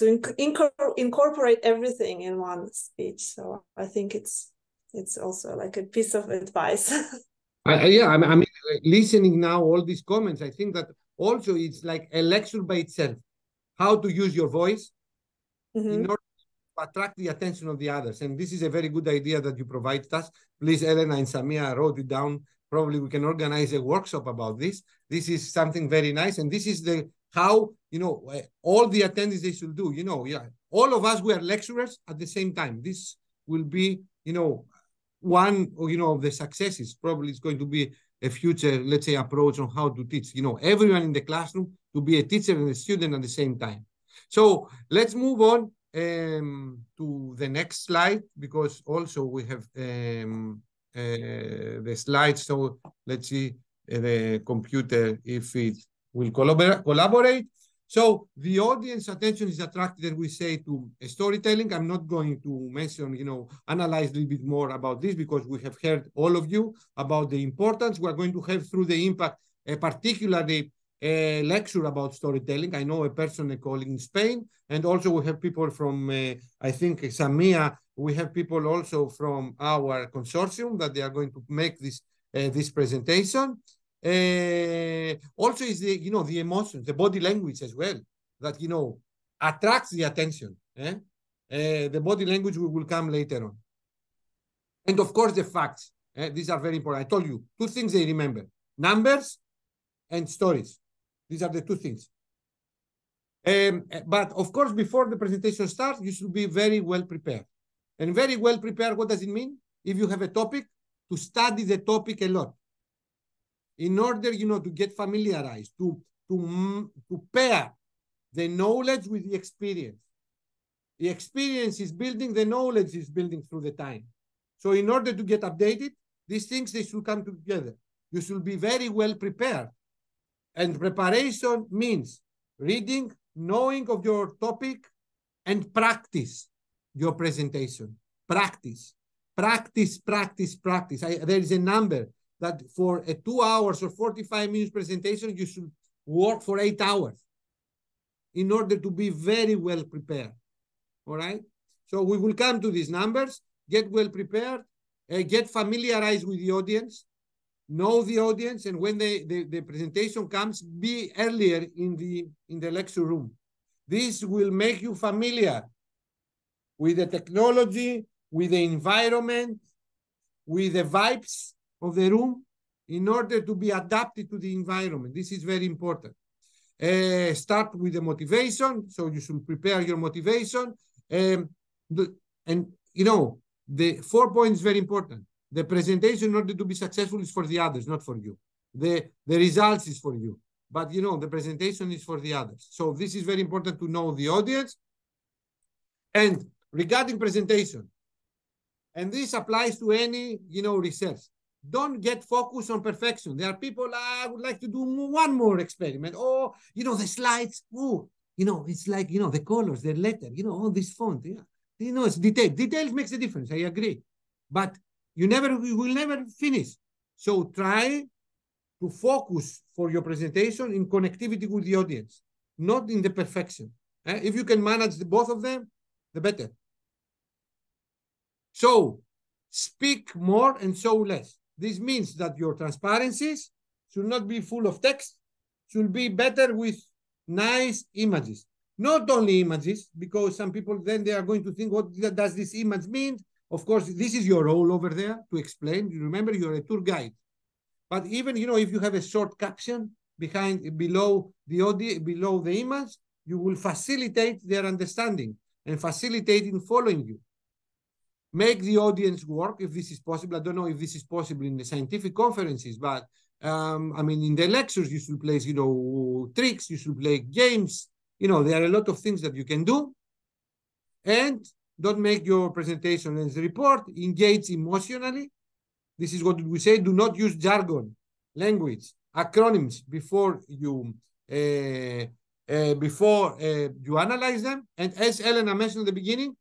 S2: incorporate everything in one speech. So I think it's also like a piece of advice.
S1: Yeah, I mean, listening now all these comments, I think that also it's like a lecture by itself. How to use your voice in order to attract the attention of the others. And this is a very good idea that you provided us. Please, Elena and Samia wrote it down. Probably we can organize a workshop about this. This is something very nice. And this is how, you know, all the attendees they should do, you know, yeah. All of us, we are lecturers at the same time. This will be, you know, one, you know, of the successes. Probably it's going to be a future, let's say, approach on how to teach, you know, everyone in the classroom to be a teacher and a student at the same time. So let's move on to the next slide, because also we have the slides. So let's see the computer if it will collaborate. So the audience attention is attracted, and we say, to storytelling. I'm not going to mention, you know, analyze a little bit more about this, because we have heard all of you about the importance. We're going to have through the impact particularly a lecture about storytelling. I know a person, a colleague in Spain, and also we have people from, I think, Samia. We have people also from our consortium that they are going to make this presentation. Also is the, you know, the emotions, the body language as well, that, you know, attracts the attention. The body language will come later on. And of course, the facts. These are very important. I told you, two things they remember: numbers and stories. These are the two things. But of course, before the presentation starts, you should be very well prepared. And very well prepared, what does it mean? If you have a topic, to study the topic a lot, in order, you know, to get familiarized, to pair the knowledge with the experience. The experience is building, the knowledge is building through the time. So in order to get updated, these things, they should come together. You should be very well prepared. And preparation means reading, knowing of your topic, and practice your presentation. Practice, practice, practice, practice. There is a number that for a 2 hours or 45 minutes presentation, you should work for 8 hours in order to be very well prepared. All right? So we will come to these numbers. Get well prepared, get familiarized with the audience, know the audience, and when the presentation comes, be earlier in the lecture room. This will make you familiar with the technology, with the environment, with the vibes of the room, in order to be adapted to the environment. This is very important. Start with the motivation. So you should prepare your motivation. And you know, the 4 points very important. The presentation, in order to be successful, is for the others, not for you. The results is for you. But, you know, the presentation is for the others. So this is very important to know the audience. And regarding presentation, and this applies to any, you know, research, don't get focused on perfection. There are people, I would like to do one more experiment. Or, you know, the slides, oh, you know, it's like, you know, the colors, the letter, you know, all this font. Yeah. You know, it's detail. Details makes a difference. I agree. But you will never finish. So try to focus for your presentation in connectivity with the audience, not in the perfection. If you can manage both of them, the better. So speak more and show less. This means that your transparencies should not be full of text, should be better with nice images. Not only images, because some people then they are going to think, what does this image mean? Of course, this is your role over there to explain. You remember, you're a tour guide. But even, you know, if you have a short caption below the image, you will facilitate their understanding and facilitate in following you. Make the audience work if this is possible. I don't know if this is possible in the scientific conferences, but I mean, in the lectures, you should play, you know, tricks, you should play games. You know, there are a lot of things that you can do. And don't make your presentation as a report. Engage emotionally. This is what we say. Do not use jargon, language, acronyms before you before you analyze them. And as Elena mentioned at the beginning,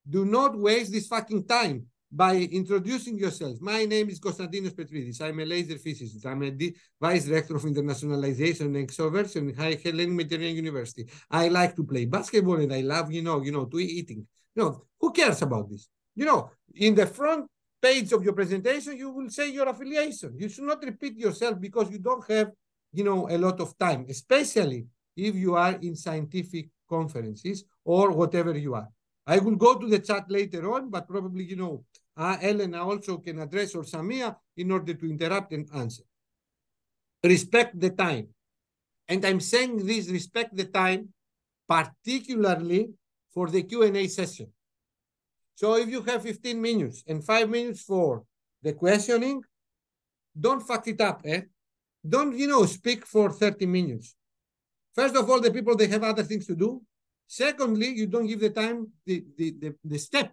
S1: do not waste this fucking time by introducing yourself. My name is Konstantinos Petridis. I'm a laser physicist. I'm a Vice Director of Internationalization and Extroversion at Hellenic Mediterranean University. I like to play basketball and I love, to eating. Who cares about this? In the front page of your presentation, you will say your affiliation. You should not repeat yourself because you don't have, a lot of time, especially if you are in scientific conferences or whatever you are. I will go to the chat later on, but probably, Elena also can address, or Samia, in order to interrupt and answer. Respect the time. And I'm saying this, respect the time, particularly for the Q&A session. So if you have 15 minutes and 5 minutes for the questioning, don't fuck it up. Don't, speak for 30 minutes. First of all, the people, they have other things to do. Secondly, you don't give the time, the step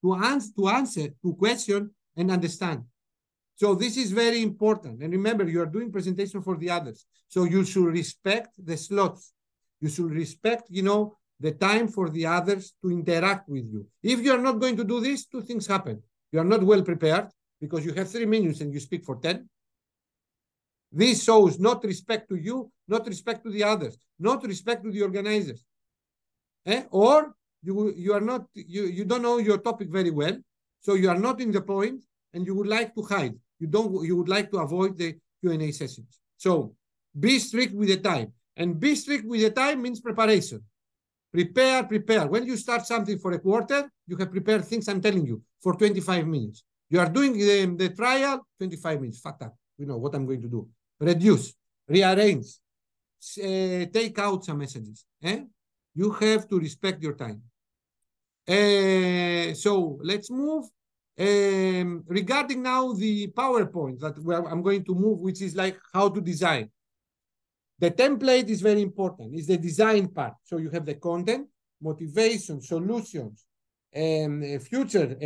S1: to answer, to question and understand. So this is very important. And remember, you are doing presentation for the others. So you should respect the slots. You should respect, the time for the others to interact with you. If you are not going to do this, two things happen. You are not well prepared because you have 3 minutes and you speak for 10. This shows not respect to you, not respect to the others, not respect to the organizers. Or you are not, you don't know your topic very well, so you are not in the point and you would like to hide. You would like to avoid the Q&A sessions. So be strict with the time. And be strict with the time means preparation. Prepare. When you start something for a quarter, you have prepared things, I'm telling you, for 25 minutes. You are doing the trial, 25 minutes. Fuck up. You know what I'm going to do. Reduce, rearrange, take out some messages. You have to respect your time. So let's move. Regarding now the PowerPoint that I'm going to move, which is like how to design. The template is very important. It's the design part. So you have the content, motivation, solutions, future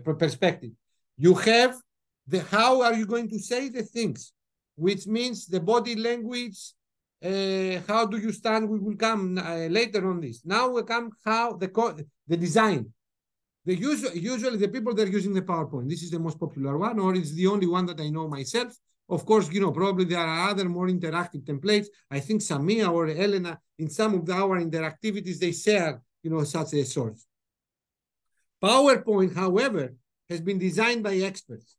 S1: perspective. You have the how are you going to say the things, which means the body language. How do you stand? We will come later on this. Now we come how the design. Usually the people that are using the PowerPoint, this is the most popular one, or it's the only one that I know myself. Of course, probably there are other more interactive templates. I think Samia or Elena, in some of our interactivities, they share, such a source. PowerPoint, however, has been designed by experts.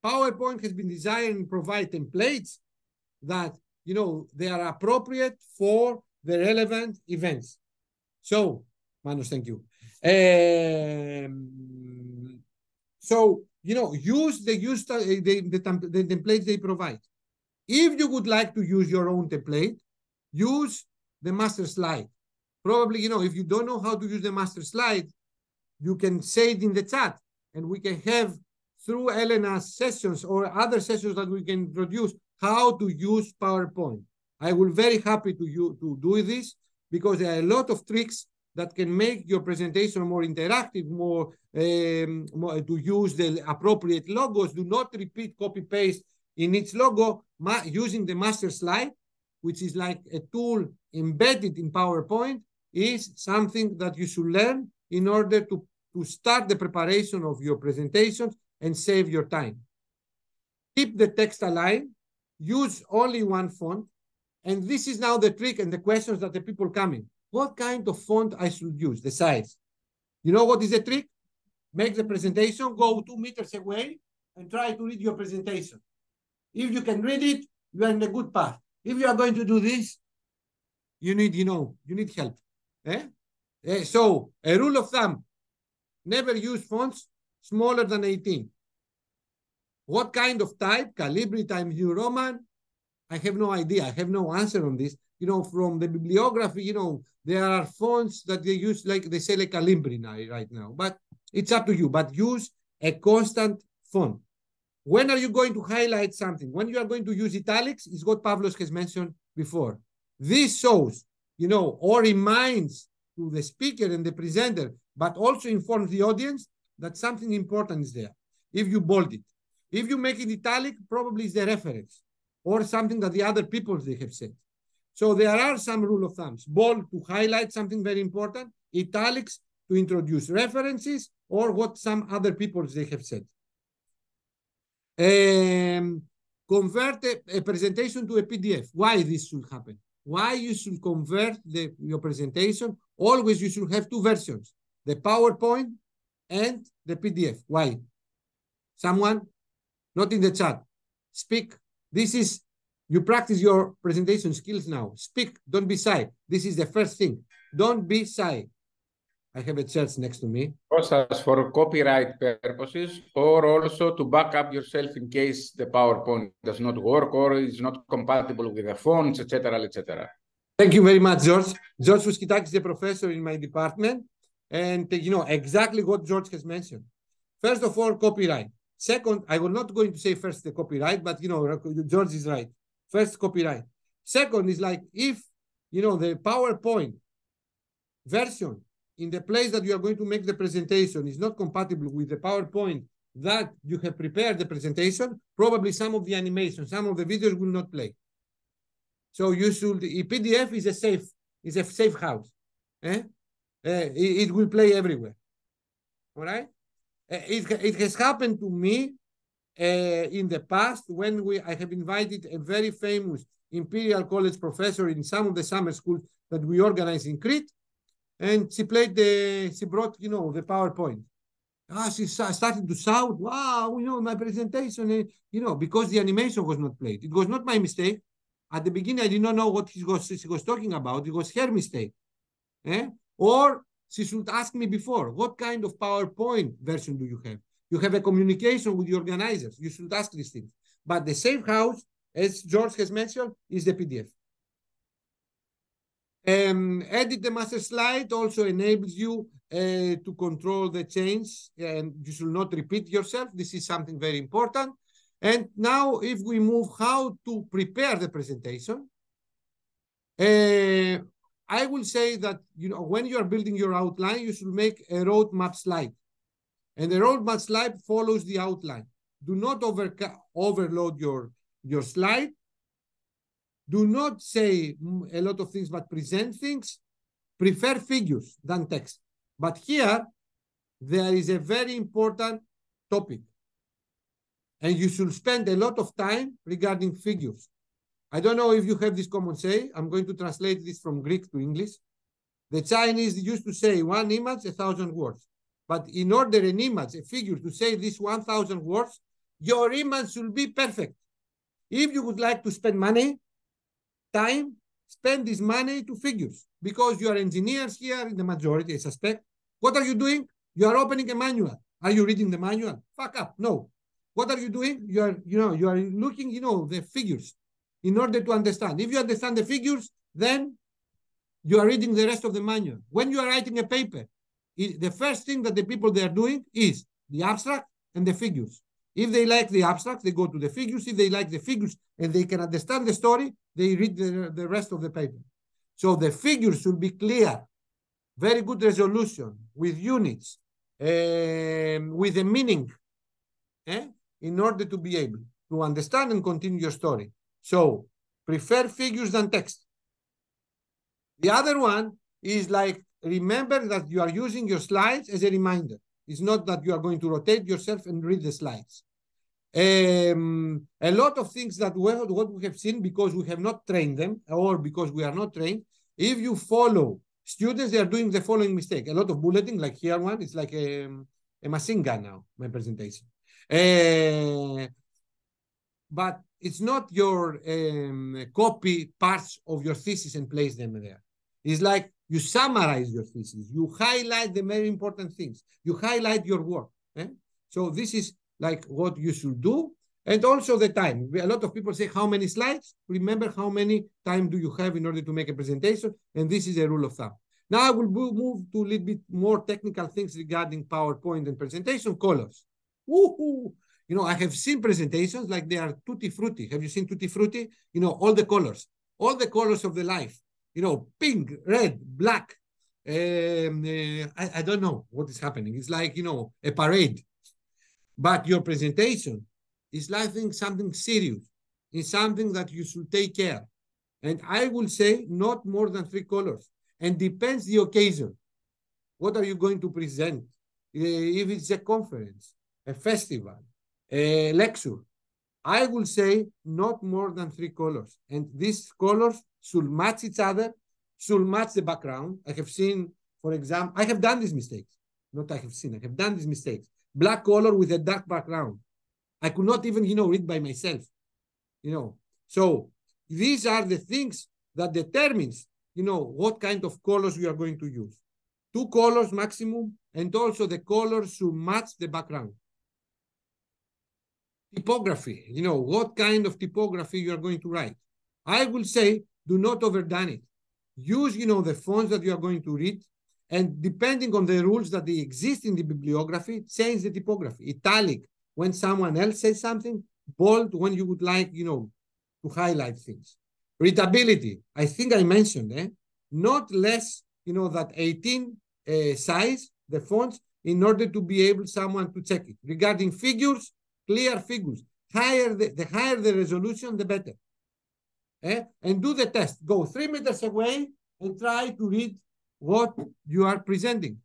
S1: PowerPoint has been designed and provide templates that, they are appropriate for the relevant events. So, Manos, thank you. So, use the templates they provide. If you would like to use your own template, use the master slide. Probably, if you don't know how to use the master slide, you can say it in the chat, and we can have through Elena's sessions or other sessions that we can introduce how to use PowerPoint. I will be very happy to do this because there are a lot of tricks that can make your presentation more interactive, more to use the appropriate logos. Do not repeat, copy, paste in each logo. Using the master slide, which is like a tool embedded in PowerPoint, is something that you should learn in order to start the preparation of your presentations and save your time. Keep the text aligned. Use only one font. And this is now the trick and the questions that the people come in. What kind of font I should use, the size? You know what is the trick? Make the presentation, go 2 meters away and try to read your presentation. If you can read it, you are in a good path. If you are going to do this, you need, you need help. So a rule of thumb, never use fonts smaller than 18. What kind of type? Calibri Times New Roman? I have no idea. I have no answer on this. From the bibliography, there are fonts that they use, like they say, like Calibri right now. But it's up to you. But use a constant font. When are you going to highlight something? When you are going to use italics is what Pavlos has mentioned before. This shows, or reminds to the speaker and the presenter, but also informs the audience that something important is there. If you bold it. If you make it italic, probably it's the reference. or something that the other people they have said. So there are some rule of thumbs. Bold to highlight something very important, italics to introduce references or what some other people they have said. Convert a presentation to a PDF. Why this should happen? Why you should convert your presentation? Always you should have two versions, the PowerPoint and the PDF. Why? Someone? Not in the chat. Speak. This is, you practice your presentation skills now. Speak. Don't be shy. This is the first thing. Don't be shy. I have a church next to me.
S5: Process for copyright purposes, or also to back up yourself in case the PowerPoint does not work or is not compatible with the fonts, etc., etc.
S1: Thank you very much, George. George Fuskitakis is a professor in my department, and you know exactly what George has mentioned. First of all, copyright. Second, I was not going to say first the copyright, but you know George is right. First, copyright. Second is like if you know the PowerPoint version in the place that you are going to make the presentation is not compatible with the PowerPoint that you have prepared the presentation, probably some of the animation, some of the videos will not play. So you should, PDF is a safe house. It will play everywhere. All right? It has happened to me in the past when I have invited a very famous Imperial College professor in some of the summer schools that we organize in Crete. And she brought, you know, the PowerPoint. She started to shout, wow, you know, my presentation, you know, because the animation was not played. It was not my mistake. At the beginning, I did not know what she was talking about. It was her mistake. Or she should ask me before, what kind of PowerPoint version do you have? You have a communication with the organizers. You should ask these things. But the safe house, as George has mentioned, is the PDF. Edit the master slide also enables you to control the change, and you should not repeat yourself. This is something very important. And now if we move how to prepare the presentation, I will say that, you know, when you are building your outline, you should make a roadmap slide. And the roadmap slide follows the outline. Do not overload your slide. Do not say a lot of things, but present things. Prefer figures than text. But here, there is a very important topic. And you should spend a lot of time regarding figures. I don't know if you have this common say. I'm going to translate this from Greek to English. The Chinese used to say 1 image, 1,000 words. But in order an image, a figure, to say this 1,000 words, your image should be perfect. If you would like to spend money, time, spend this money to figures, because you are engineers here in the majority, I suspect. What are you doing? You are opening a manual. Are you reading the manual? Fuck up. No. What are you doing? You are looking, the figures in order to understand. If you understand the figures, then you are reading the rest of the manual. When you are writing a paper, the first thing that the people they are doing is the abstract and the figures. If they like the abstract, they go to the figures. If they like the figures and they can understand the story, they read the rest of the paper. So the figures should be clear, very good resolution, with units, with a meaning, in order to be able to understand and continue your story. So prefer figures than text. The other one is like, remember that you are using your slides as a reminder. It's not that you are going to rotate yourself and read the slides. A lot of things that what we have seen, because we have not trained them, or because we are not trained, if you follow students, they are doing the following mistake. A lot of bulleting, like here one, it's like a machine gun now, my presentation. But it's not your copy parts of your thesis and place them there. It's like you summarize your thesis. You highlight the very important things. You highlight your work. So this is like what you should do. And also the time. A lot of people say, how many slides? Remember how many time do you have in order to make a presentation? And this is a rule of thumb. Now I will move to a little bit more technical things regarding PowerPoint and presentation colors. Woohoo! I have seen presentations like they are tutti frutti. Have you seen tutti frutti? All the colors of the life. Pink, red, black. I don't know what is happening. It's like, a parade. But your presentation is like something serious. is something that you should take care. And I will say not more than 3 colors. And depends the occasion. What are you going to present? If it's a conference, a festival, a lecture, I will say not more than 3 colors. And these colors should match each other, should match the background. I have seen, for example, I have done these mistakes. Not I have seen, I have done these mistakes. Black color with a dark background. I could not even, read by myself. So these are the things that determines, what kind of colors we are going to use. 2 colors maximum, and also the colors should match the background. Typography, what kind of typography you are going to write. I will say, do not overdone it. Use, the fonts that you are going to read, and depending on the rules that they exist in the bibliography, change the typography. Italic, when someone else says something. Bold, when you would like, to highlight things. Readability, I think I mentioned, not less, that 18 size, the fonts, in order to be able someone to check it. Regarding figures, clear figures. The higher the resolution, the better. And do the test. Go 3 meters away and try to read what you are presenting.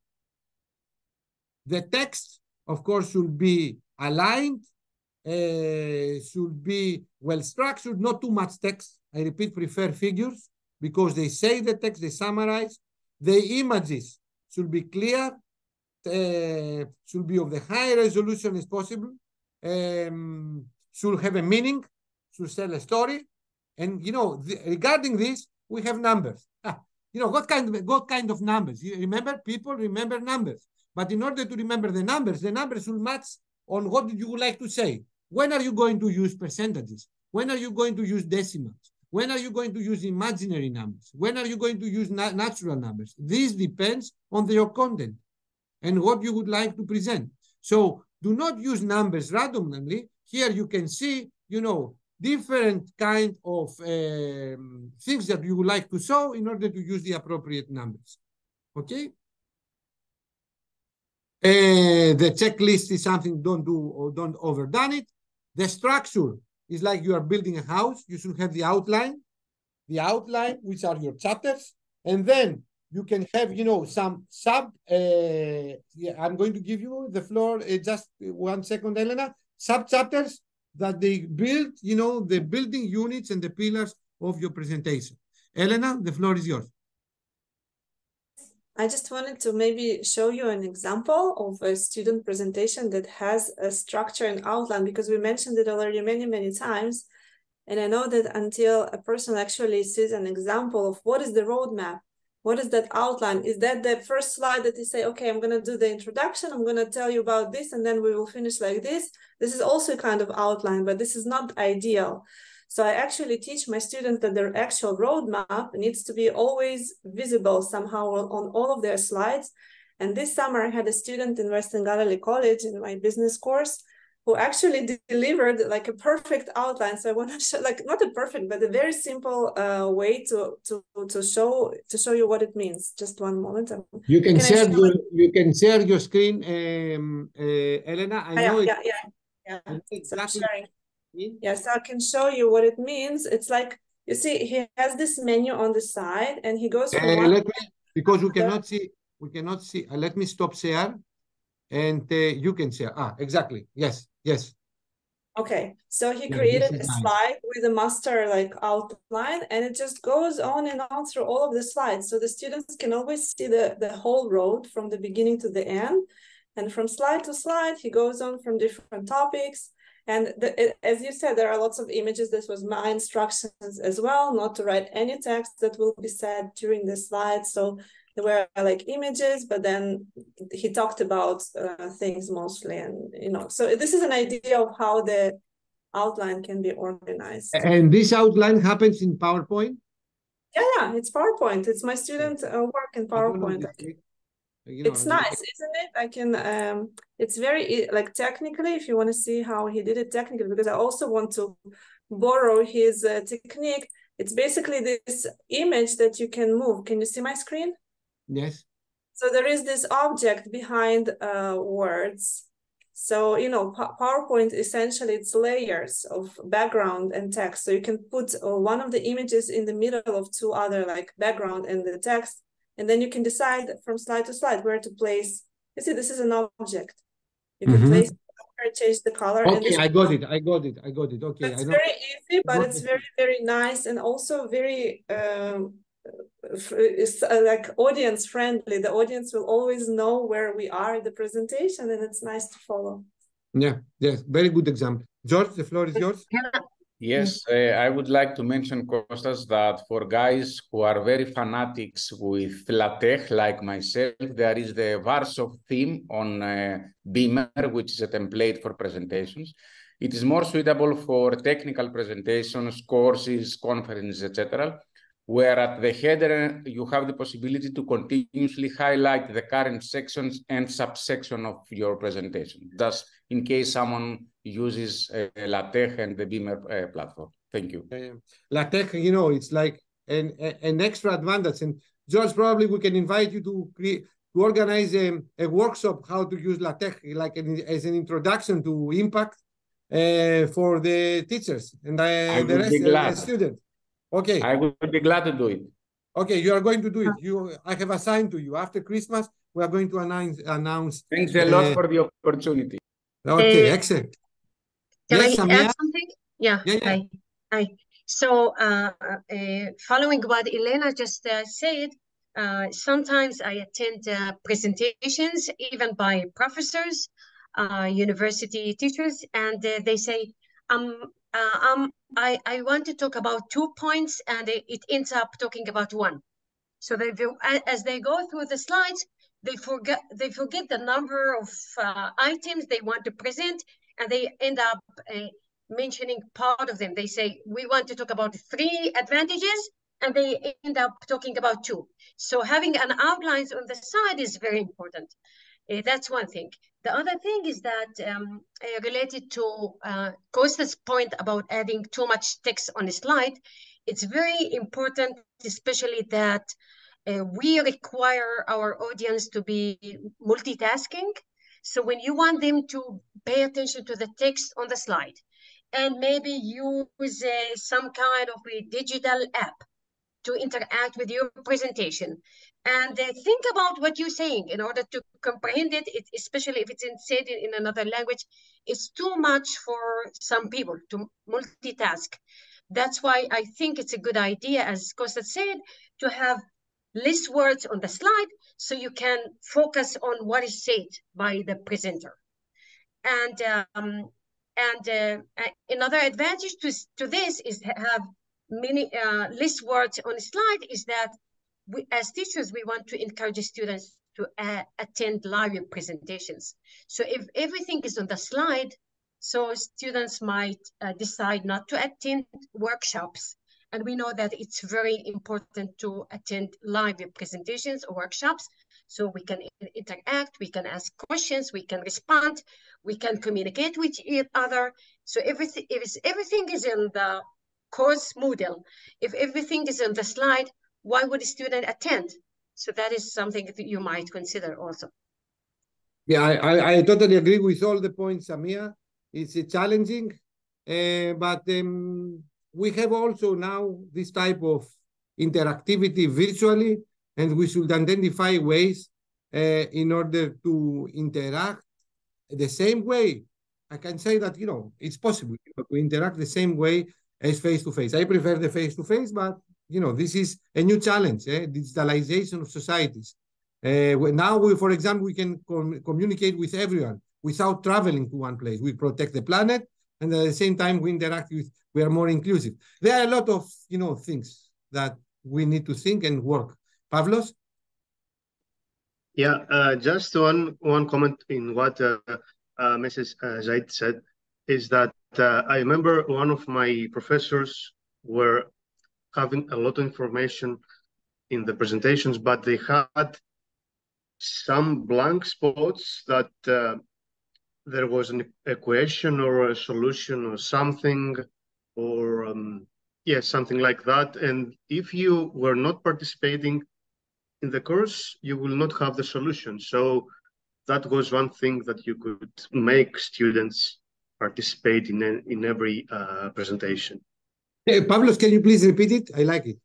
S1: The text, of course, should be aligned, should be well structured, not too much text. I repeat, prefer figures because they say the text, they summarize. The images should be clear, should be of the high resolution as possible, should have a meaning, should tell a story. And, regarding this, we have numbers. What kind of numbers? You remember, people remember numbers. But in order to remember the numbers should match on what you would like to say. When are you going to use percentages? When are you going to use decimals? When are you going to use imaginary numbers? When are you going to use natural numbers? This depends on your content and what you would like to present. So do not use numbers randomly. Here you can see, different kind of things that you would like to show in order to use the appropriate numbers. Okay? The checklist is something don't do or don't overdone it. The structure is like you are building a house. You should have the outline, which are your chapters. And then you can have, some sub, I'm going to give you the floor, just 1 second, Elena. Sub-chapters that they build, the building units and the pillars of your presentation. Elena, the floor is yours.
S2: I just wanted to maybe show you an example of a student presentation that has a structure and outline, because we mentioned it already many, many times. And I know that until a person actually sees an example of what is the roadmap, what is that outline? Is that the first slide that they say, okay, I'm going to do the introduction, I'm going to tell you about this, and then we will finish like this. This is also a kind of outline, but this is not ideal. So I actually teach my students that their actual roadmap needs to be always visible somehow on all of their slides. And this summer I had a student in Western Galilee College in my business course who actually delivered like a perfect outline. So I want to show, like, not a perfect, but a very simple way to show you what it means. Just 1 moment.
S1: You can share your screen, Elena. I know
S2: yeah.
S1: exactly.
S2: So yes, I can show you what it means. It's like, you see, he has this menu on the side, and he goes from
S1: because we cannot see. Let me stop share, and you can share. Exactly. Yes.
S2: Okay, so he created a slide with a master outline, and it just goes on and on through all of the slides. So the students can always see the whole road from the beginning to the end. And from slide to slide, he goes on from different topics. And as you said, there are lots of images. This was my instructions as well, not to write any text that will be said during the slides. So there were images, but then he talked about things mostly. And, so this is an idea of how the outline can be organized.
S1: And this outline happens in PowerPoint?
S2: Yeah, it's PowerPoint. It's my student work in PowerPoint. It's nice, isn't it? I can, it's very, technically, if you want to see how he did it technically, because I also want to borrow his technique. It's basically this image that you can move. Can you see my screen?
S1: Yes.
S2: So there is this object behind words. So, you know, PowerPoint, essentially, it's layers of background and text. So you can put one of the images in the middle of two other, like background and the text, and then you can decide from slide to slide where to place. You see, this is an object. You can place or change the color.
S1: Okay,
S2: and
S1: I got it. Okay,
S2: it's
S1: I know.
S2: very easy, but it's very, very nice, and also very like audience friendly. The audience will always know where we are in the presentation, and it's nice to follow.
S1: Yeah, yes, very good example. George, the floor is yours.
S5: Yes, I would like to mention, Kostas, that for guys who are very fanatics with LaTeX, like myself, there is the Warsaw theme on Beamer, which is a template for presentations. It is more suitable for technical presentations, courses, conferences, etc., where at the header you have the possibility to continuously highlight the current sections and subsection of your presentation, thus in case someone uses LaTeX and the Beamer platform. Thank you.
S1: LaTeX, you know, it's like an extra advantage. And George, probably we can invite you to organize a workshop how to use LaTeX, like as an introduction to Impact for the teachers and the rest of the students. Okay.
S5: I would be glad to do it.
S1: Okay, you are going to do it. I have assigned to you. After Christmas, we are going to announce.
S5: Thanks a lot for the opportunity.
S1: Okay, excellent.
S6: Can
S1: yes,
S6: I add something? Yeah. Hi. So, following what Elena just said, sometimes I attend presentations, even by professors, university teachers, and they say, I want to talk about 2 points, and it ends up talking about one. So as they go through the slides, they forget the number of items they want to present, and they end up mentioning part of them. They say, we want to talk about 3 advantages, and they end up talking about 2. So having an outlines on the side is very important. That's one thing. The other thing is that related to Costa's point about adding too much text on a slide, it's very important, especially that we require our audience to be multitasking. So when you want them to pay attention to the text on the slide and maybe use some kind of a digital app to interact with your presentation, and think about what you're saying in order to comprehend it, especially if it's said in another language, it's too much for some people to multitask. That's why I think it's a good idea, as Costa said, to have less words on the slide so you can focus on what is said by the presenter. And another advantage to this is to have many less words on a slide is that we, as teachers, we want to encourage students to attend live presentations. So if everything is on the slide, so students might decide not to attend workshops. And we know that it's very important to attend live presentations or workshops, so we can interact, we can ask questions, we can respond, we can communicate with each other. So everything is in the course model. If everything is on the slide, why would a student attend? So that is something that you might consider also.
S1: Yeah, I totally agree with all the points, Samia. It's challenging, but we have also now this type of interactivity virtually, and we should identify ways in order to interact the same way. I can say that, you know, it's possible to interact the same way as face-to-face. I prefer the face-to-face, but, you know, this is a new challenge, digitalization of societies. Now, for example, we can communicate with everyone without traveling to one place. We protect the planet, and at the same time, we interact with, we are more inclusive. There are a lot of, you know, things that we need to think and work. Pavlos?
S4: Yeah, just one comment in what Mrs. Zaid said is that I remember one of my professors were having a lot of information in the presentations, but they had some blank spots that there was a question or a solution or something, or something like that. And if you were not participating in the course, you will not have the solution. So that was one thing that you could make students participate in every presentation.
S1: Hey, Pavlos, can you please repeat it? I like it.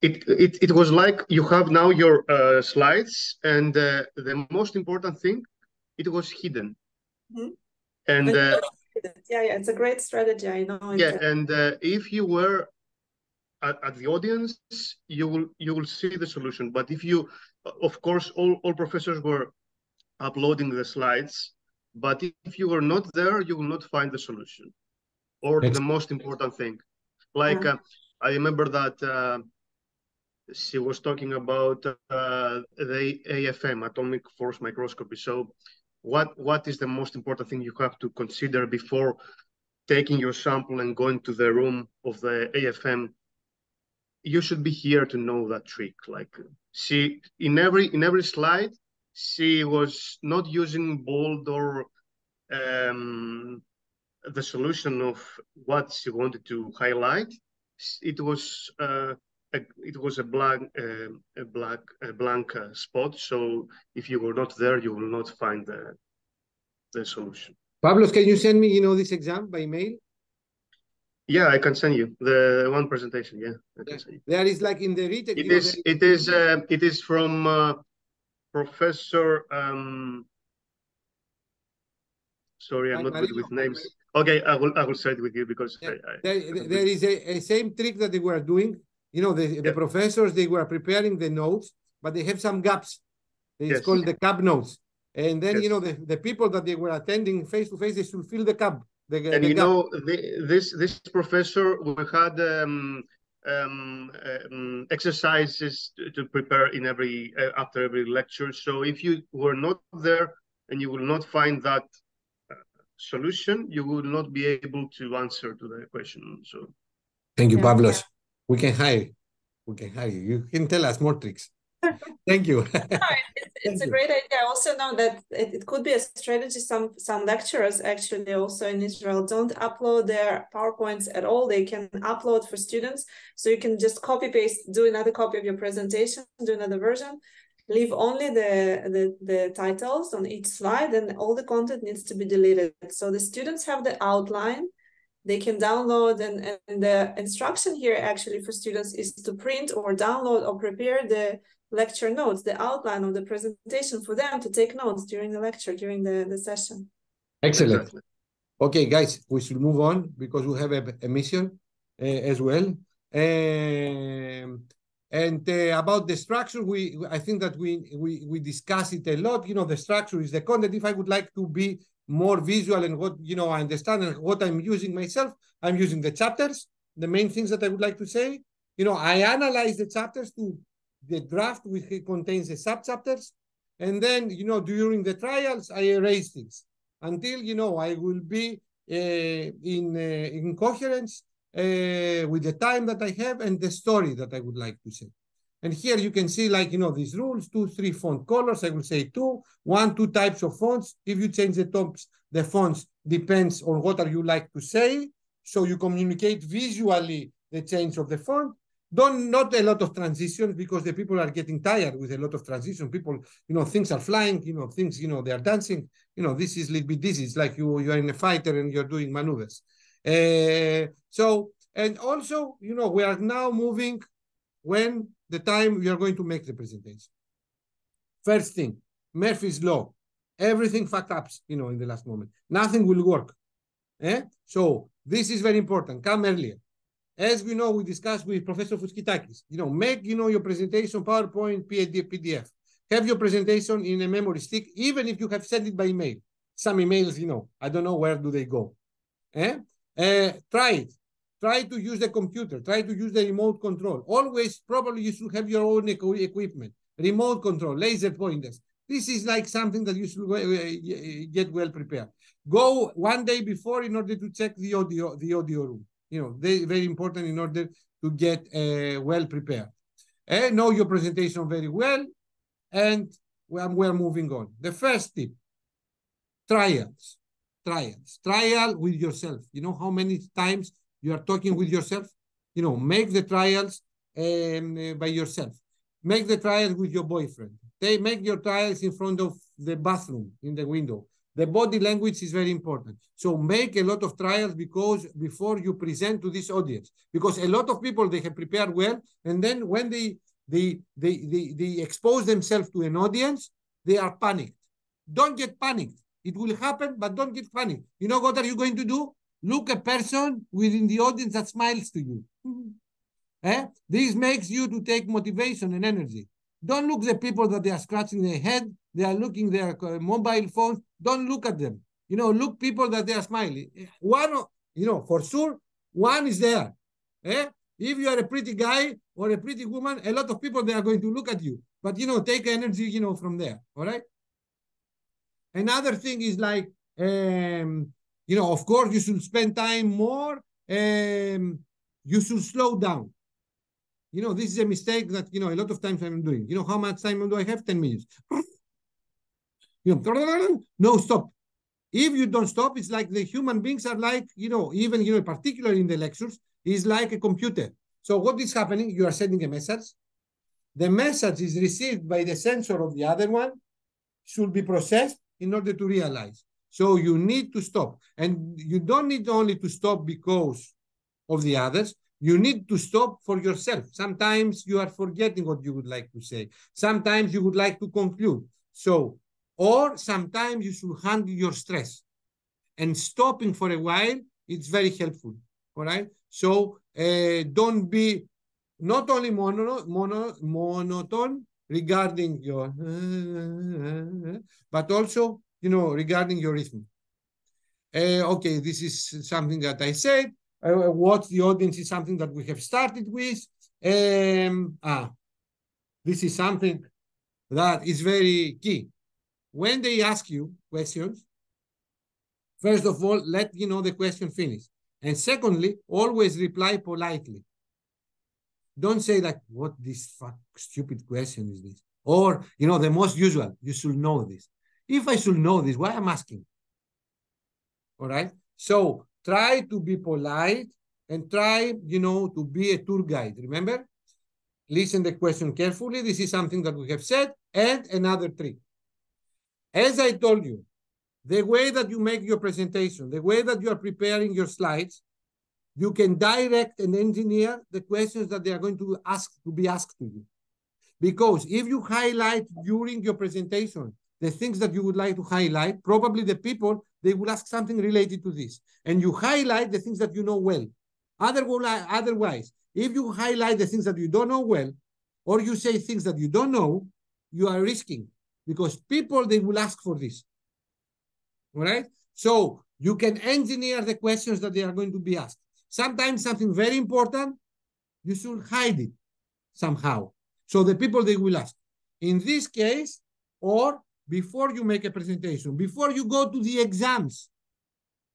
S4: It was like you have now your slides, and the most important thing, it was hidden.
S2: Mm-hmm.
S4: And
S2: yeah, it's a great strategy. I know.
S4: Yeah, and if you were at the audience, you will see the solution. But if you, of course, all professors were uploading the slides, but if you were not there, you will not find the solution or the most important thing. Like I remember that she was talking about the AFM, atomic force microscopy. So what is the most important thing you have to consider before taking your sample and going to the room of the AFM? You should be here to know that trick. Like she, in every slide, she was not using bold or the solution of what she wanted to highlight. It was a blank spot. So if you were not there, you will not find the solution.
S1: Pavlos, can you send me, this exam by mail?
S4: Yeah, I can send you the one presentation. Yeah, I can send you.
S1: There is like in the written.
S4: It is from Professor. Sorry, I'm not good with names. Okay, I will share it with you because
S1: there is a same trick that they were doing. The professors, they were preparing the notes, but they have some gaps. It's called the cab notes. And then the people that they were attending face to face, they should fill the cab.
S4: This professor, we had exercises to prepare in after every lecture. So if you were not there and you will not find that solution, you will not be able to answer to the question. So
S1: thank you, Pavlos. We can hire you. You can tell us more tricks. Thank you.
S2: It's a great idea. I also know that it could be a strategy. Some lecturers actually also in Israel don't upload their PowerPoints at all. They can upload for students. So you can just copy paste, do another copy of your presentation, do another version, leave only the titles on each slide, and all the content needs to be deleted. So the students have the outline. They can download, and the instruction here actually for students is to print or download or prepare the lecture notes, the outline of the presentation for them to take notes during the lecture, during the session.
S1: Excellent. Okay, guys, we should move on because we have a mission as well. And about the structure, I think that we discuss it a lot. The structure is the content. If I would like to be more visual and what I understand and what I'm using myself, I'm using the chapters, the main things that I would like to say. I analyze the chapters to the draft, which contains the sub-chapters, and then during the trials I erase things until I will be in coherence with the time that I have and the story that I would like to say. And here you can see these rules, 2, 3 font colors. I will say 2, 1, 2 types of fonts. If you change the fonts depends on what are you like to say. So you communicate visually the change of the font. Not a lot of transitions because the people are getting tired with a lot of transition. People, things are flying, things, they are dancing. This is a little bit dizzy. It's like you are in a fighter and you're doing maneuvers. And also, we are now moving when the time we are going to make the presentation. First thing, Murphy's Law. Everything fucked up, in the last moment. Nothing will work. So this is very important. Come earlier. As we know, we discussed with Professor Fuskitakis, make, your presentation, PowerPoint, PDF. Have your presentation in a memory stick, even if you have sent it by email. Some emails, I don't know where do they go. Try it. Try to use the computer. Try to use the remote control. Always, probably you should have your own equipment. Remote control, laser pointers. This is like something that you should get well prepared. Go one day before in order to check the audio room. Very important in order to get well prepared. Know your presentation very well, and we're moving on. The first tip, trials. Trial with yourself. How many times you are talking with yourself? Make the trials by yourself. Make the trials with your boyfriend. Make your trials in front of the bathroom in the window. The body language is very important. So make a lot of trials before you present to this audience, because a lot of people, they have prepared well, and then when they expose themselves to an audience, they are panicked. Don't get panicked. It will happen, but don't get panicked. You know what are you going to do? Look a person within the audience that smiles to you. This makes you to take motivation and energy. Don't look the people that they are scratching their head, they are looking their mobile phones. Don't look at them. Look people that they are smiling. One, for sure, one is there. If you are a pretty guy or a pretty woman, a lot of people, they are going to look at you. But, take energy, from there. All right? Another thing is like, of course, you should spend time more. You should slow down. This is a mistake that, a lot of times I'm doing. How much time do I have? 10 minutes. No, stop. If you don't stop, it's like the human beings are like, even, particularly in the lectures, is like a computer. So what is happening? You are sending a message. The message is received by the sensor of the other one, should be processed in order to realize. So you need to stop. And you don't need only to stop because of the others. You need to stop for yourself. Sometimes you are forgetting what you would like to say. Sometimes you would like to conclude. Or sometimes you should handle your stress. And stopping for a while, it's very helpful. All right? So don't be not only monotone regarding your, but also, regarding your rhythm. Okay, this is something that I said. Watch the audience is something that we have started with. This is something that is very key. When they ask you questions, first of all, let the question finish. And secondly, always reply politely. Don't say like, what this stupid question is this? Or, the most usual, you should know this. If I should know this, why I'm asking? All right? So try to be polite and try, to be a tour guide. Remember? Listen the question carefully. This is something that we have said. And another trick. As I told you, the way that you make your presentation, the way that you are preparing your slides, you can direct and engineer the questions that they are going to be asked to you. Because if you highlight during your presentation the things that you would like to highlight, probably the people, they will ask something related to this. And you highlight the things that you know well. Otherwise, if you highlight the things that you don't know well, or you say things that you don't know, you are risking. Because people, they will ask for this. All right? So you can engineer the questions that they are going to be asked. Sometimes something very important, you should hide it somehow. So the people, they will ask. In this case, or before you make a presentation, before you go to the exams,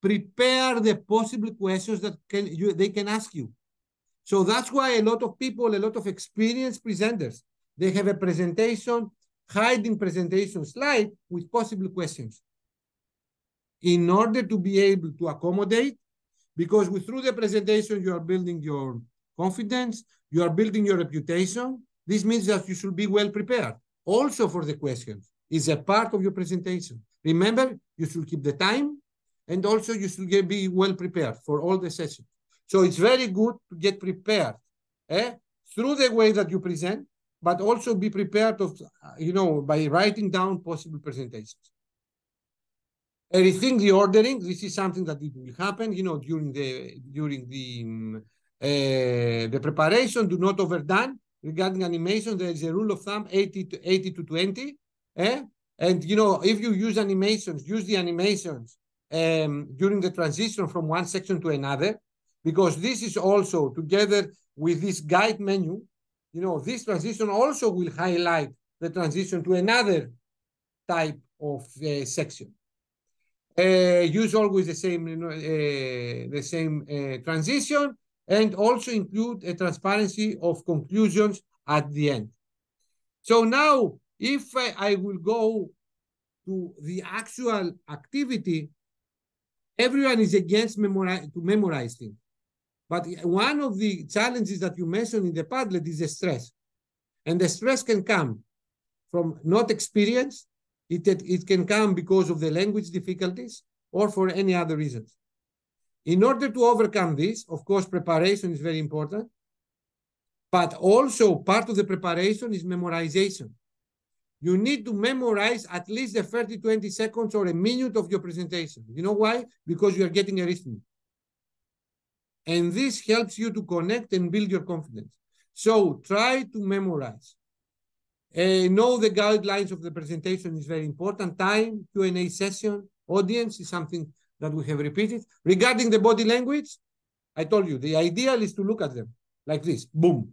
S1: prepare the possible questions that they can ask you. So that's why a lot of people, a lot of experienced presenters, they have a presentation, hiding presentation slide with possible questions. In order to be able to accommodate, because through the presentation, you are building your confidence, you are building your reputation. This means that you should be well prepared. Also for the questions is a part of your presentation. Remember, you should keep the time, and also you should be well prepared for all the sessions. So it's very good to get prepared through the way that you present, but also be prepared by writing down possible presentations. Rethink the ordering. This is something that it will happen, during the preparation. Do not overdone. Regarding animation, there is a rule of thumb, 80 to 20. And, if you use animations, use the animations during the transition from one section to another, because this is also together with this guide menu, this transition also will highlight the transition to another type of section. Use always the same transition, and also include a transparency of conclusions at the end. So now, if I will go to the actual activity, everyone is against to memorize things. But one of the challenges that you mentioned in the Padlet is the stress. And the stress can come from not experience, It can come because of the language difficulties or for any other reasons. In order to overcome this, of course, preparation is very important, but also part of the preparation is memorization. You need to memorize at least the 30, 20 seconds or a minute of your presentation. You know why? Because you are getting a listening. And this helps you to connect and build your confidence. So try to memorize. Know the guidelines of the presentation is very important. Time, Q&A session, audience is something that we have repeated. Regarding the body language, I told you, the ideal is to look at them like this, boom.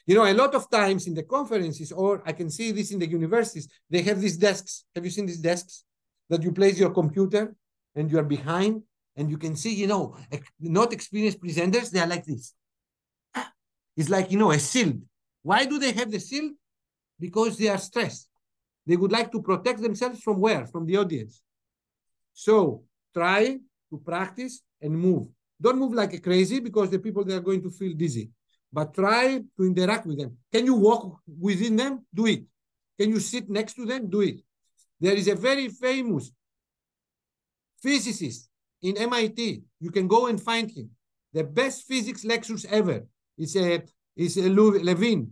S1: You know, a lot of times in the conferences, or I can see this in the universities, they have these desks. Have you seen these desks? That you place your computer and you are behind and you can see, you know, not experienced presenters, they are like this. It's like, you know, a shield. Why do they have the shield? Because they are stressed. They would like to protect themselves from where? From the audience. So try to practice and move. Don't move like a crazy because the people, they are going to feel dizzy. But try to interact with them. Can you walk within them? Do it. Can you sit next to them? Do it. There is a very famous physicist in MIT. You can go and find him. The best physics lectures ever. It's Levin,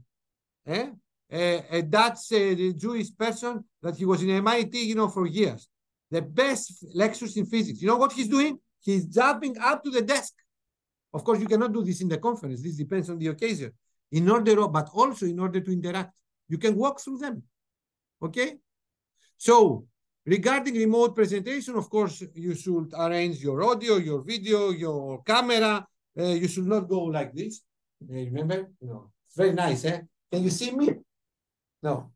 S1: a Dutch Jewish person that he was in MIT, you know, for years. The best lectures in physics. You know what he's doing? He's jumping up to the desk. Of course, you cannot do this in the conference. This depends on the occasion. But also in order to interact, you can walk through them. Okay? So, regarding remote presentation, of course, you should arrange your audio, your video, your camera. You should not go like this. Remember? No. Very nice, eh? Can you see me? No.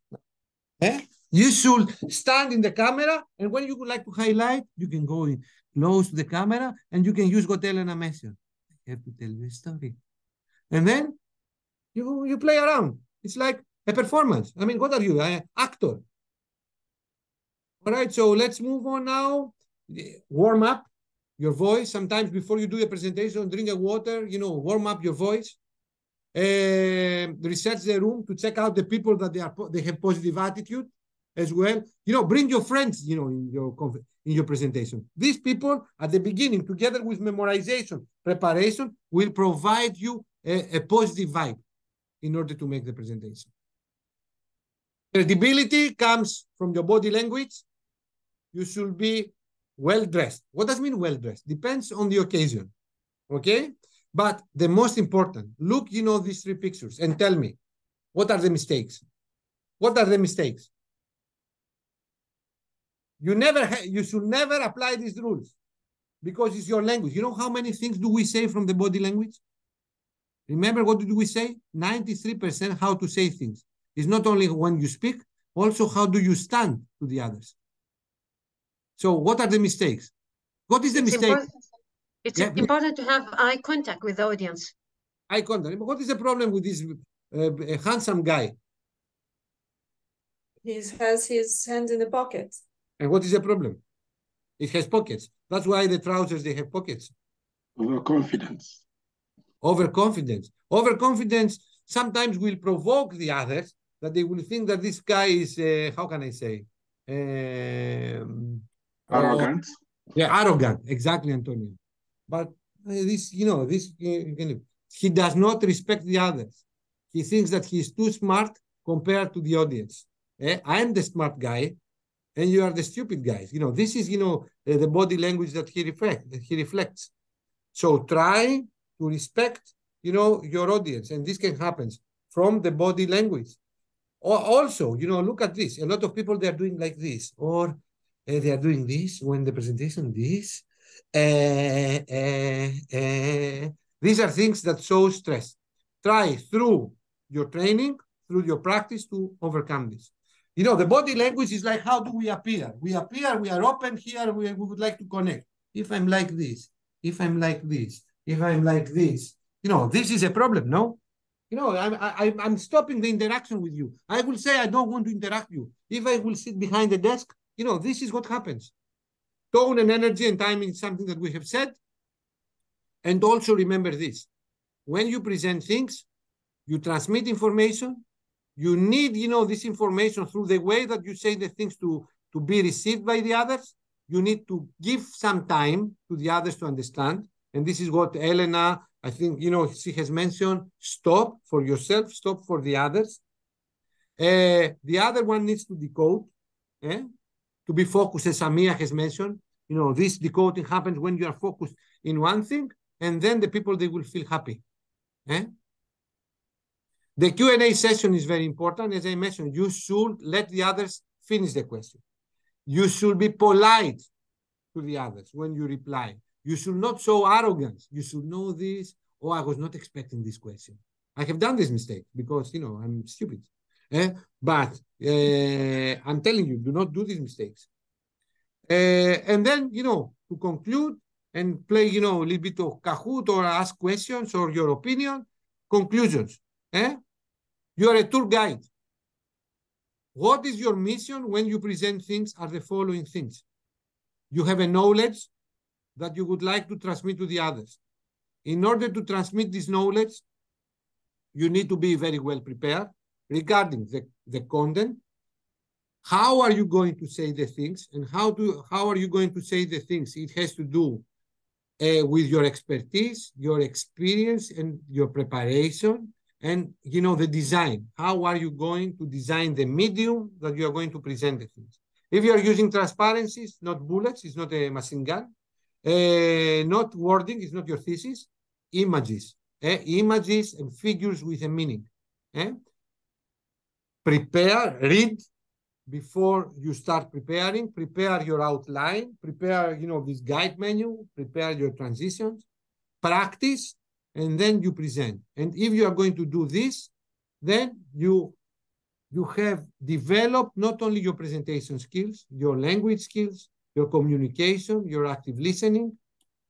S1: Eh? You should stand in the camera, and when you would like to highlight, you can go in close to the camera, and you can use what Elena mentioned. I have to tell you a story. And then you play around. It's like a performance. I mean, what are you? An actor. All right, so let's move on now. Warm up your voice. Sometimes before you do a presentation, drink a water, you know, warm up your voice. Research the room to check out the people that they have positive attitude as well. You know, bring your friends, you know, in your presentation. These people at the beginning, together with memorization, preparation, will provide you a positive vibe in order to make the presentation. Credibility comes from your body language. You should be well-dressed. What does it mean well-dressed? Depends on the occasion, okay? But the most important, look, you know, these three pictures and tell me, what are the mistakes? What are the mistakes? You should never apply these rules because it's your language. You know how many things do we say from the body language? Remember, what did we say? 93% how to say things. It's not only when you speak, also how do you stand to the others. So what are the mistakes? What is the mistake?
S6: It's important to have eye contact with the audience.
S1: Eye contact. What is the problem with this handsome guy?
S2: He has his hand in the pocket.
S1: And what is the problem? It has pockets. That's why the trousers, they have pockets.
S3: Overconfidence.
S1: Overconfidence. Overconfidence sometimes will provoke the others that they will think that this guy is, how can I say?
S3: Arrogant.
S1: Yeah, arrogant. Exactly, Antonio. But this, you know, he does not respect the others. He thinks that he is too smart compared to the audience. I am the smart guy, and you are the stupid guys. You know, this is, you know, the body language that he reflects. So try to respect, you know, your audience, and this can happen from the body language. Or also, you know, look at this. A lot of people, they are doing like this, or they are doing this when the presentation, this. These are things that show stress. Try through your training, through your practice to overcome this. You know, the body language is like, how do we appear? We appear, we are open here, we would like to connect. If I'm like this, if I'm like this, if I'm like this, you know, this is a problem, no? You know, I'm stopping the interaction with you. I will say I don't want to interact with you. If I will sit behind the desk, you know, this is what happens. Tone and energy and timing is something that we have said. And also remember this. When you present things, you transmit information. You need, you know, this information through the way that you say the things to to be received by the others. You need to give some time to the others to understand. And this is what Elena, I think, she has mentioned, stop for yourself, stop for the others. The other one needs to decode, to be focused, as Samia has mentioned. This decoding happens when you are focused in one thing, and then the people, they will feel happy. The Q&A session is very important. As I mentioned, you should let the others finish the question. You should be polite to the others when you reply. You should not show arrogance. You should know this. Oh, I was not expecting this question. I have done this mistake because, I'm stupid. But I'm telling you, do not do these mistakes. And then, to conclude and play, a little bit of Kahoot or ask questions or your opinion, conclusions. You are a tour guide. What is your mission when you present things are the following things. You have a knowledge that you would like to transmit to the others. In order to transmit this knowledge, you need to be very well prepared regarding the content. How are you going to say the things, and how are you going to say the things? It has to do with your expertise, your experience, and your preparation, and the design. How are you going to design the medium that you are going to present the things? If you are using transparencies, not bullets, it's not a machine gun. Not wording, it's not your thesis. Images, images and figures with a meaning. Prepare, read before you start preparing. Prepare your outline. Prepare, this guide menu. Prepare your transitions. Practice, and then you present. And if you are going to do this, then you have developed not only your presentation skills, your language skills, your communication, your active listening,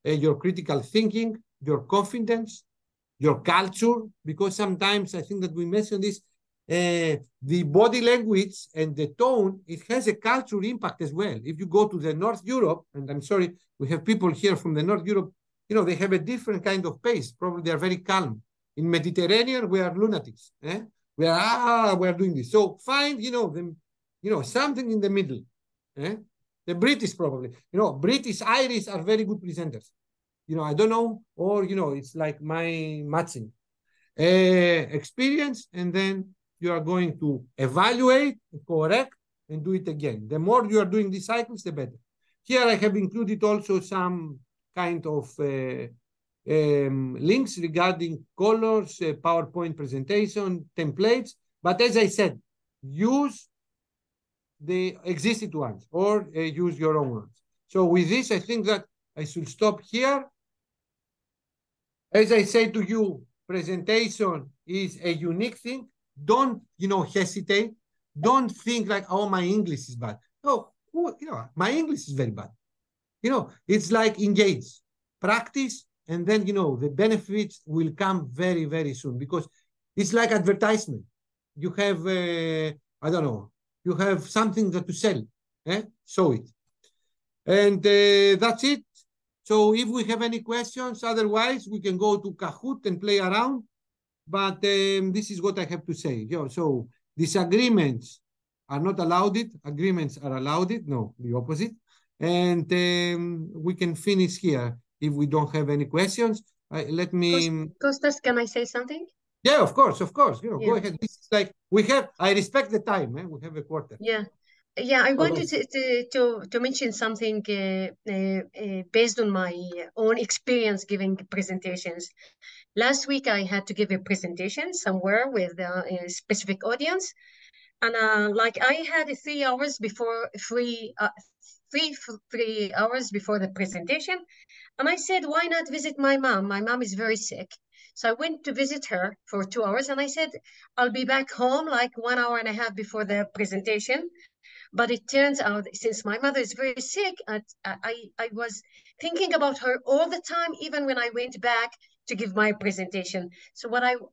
S1: your critical thinking, your confidence, your culture, because sometimes I think that we mentioned this, the body language and the tone, it has a cultural impact as well. If you go to the North Europe, and I'm sorry, we have people here from the North Europe, they have a different kind of pace. Probably they are very calm. In Mediterranean, we are lunatics. We are doing this. So find, something in the middle. The British probably, British, Irish are very good presenters. I don't know, or, it's like my matching experience, and then you are going to evaluate, correct, and do it again. The more you are doing these cycles, the better. Here I have included also some kind of links regarding colors, PowerPoint presentation, templates. But as I said, use the existing ones or use your own ones. So with this, I think that I should stop here. As I say to you, presentation is a unique thing. Don't, hesitate. Don't think like, oh, my English is bad. No, my English is very bad. It's like engage, practice, and then, the benefits will come very, very soon, because it's like advertisement. You have, I don't know, you have something to sell, show it. And that's it. So if we have any questions, otherwise we can go to Kahoot and play around. But this is what I have to say. So disagreements are not allowed. Agreements are allowed. No, the opposite. And we can finish here if we don't have any questions. Let me...
S6: Kostas, can I say something?
S1: Yeah, of course. Go ahead. This is like, I respect the time. We have a quarter.
S6: Yeah, I wanted to mention something based on my own experience giving presentations. Last week, I had to give a presentation somewhere with a specific audience. And I had 3 hours before, 3 hours before the presentation. And I said, why not visit my mom? My mom is very sick. So I went to visit her for 2 hours. And I said, I'll be back home like 1 hour and a half before the presentation. But it turns out, since my mother is very sick, I was thinking about her all the time, even when I went back to give my presentation. So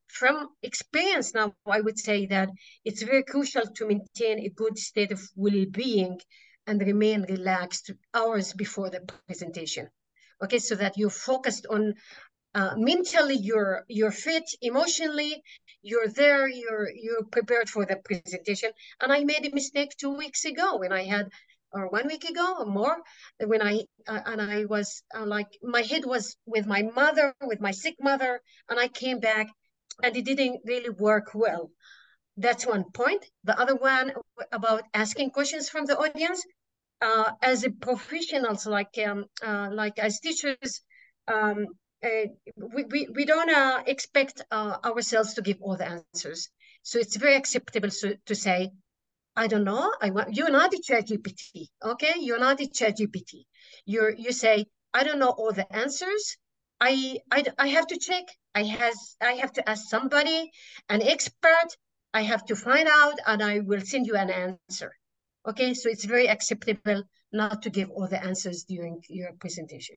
S6: from experience now, I would say that it's very crucial to maintain a good state of well-being and remain relaxed hours before the presentation. Okay, so that you're focused on mentally, you're fit, emotionally, you're there, you're prepared for the presentation. And I made a mistake 2 weeks ago when I had or 1 week ago or more, when I was like, my head was with my mother, with my sick mother, and I came back and it didn't really work well. That's one point. The other one about asking questions from the audience. As a professionals, like as teachers, we don't expect ourselves to give all the answers. So it's very acceptable to say, I don't know. You're not a ChatGPT, okay? You're not a ChatGPT. You say, I don't know all the answers. I have to check. I have to ask somebody, an expert. I have to find out, and I will send you an answer. Okay, so it's very acceptable not to give all the answers during your presentation.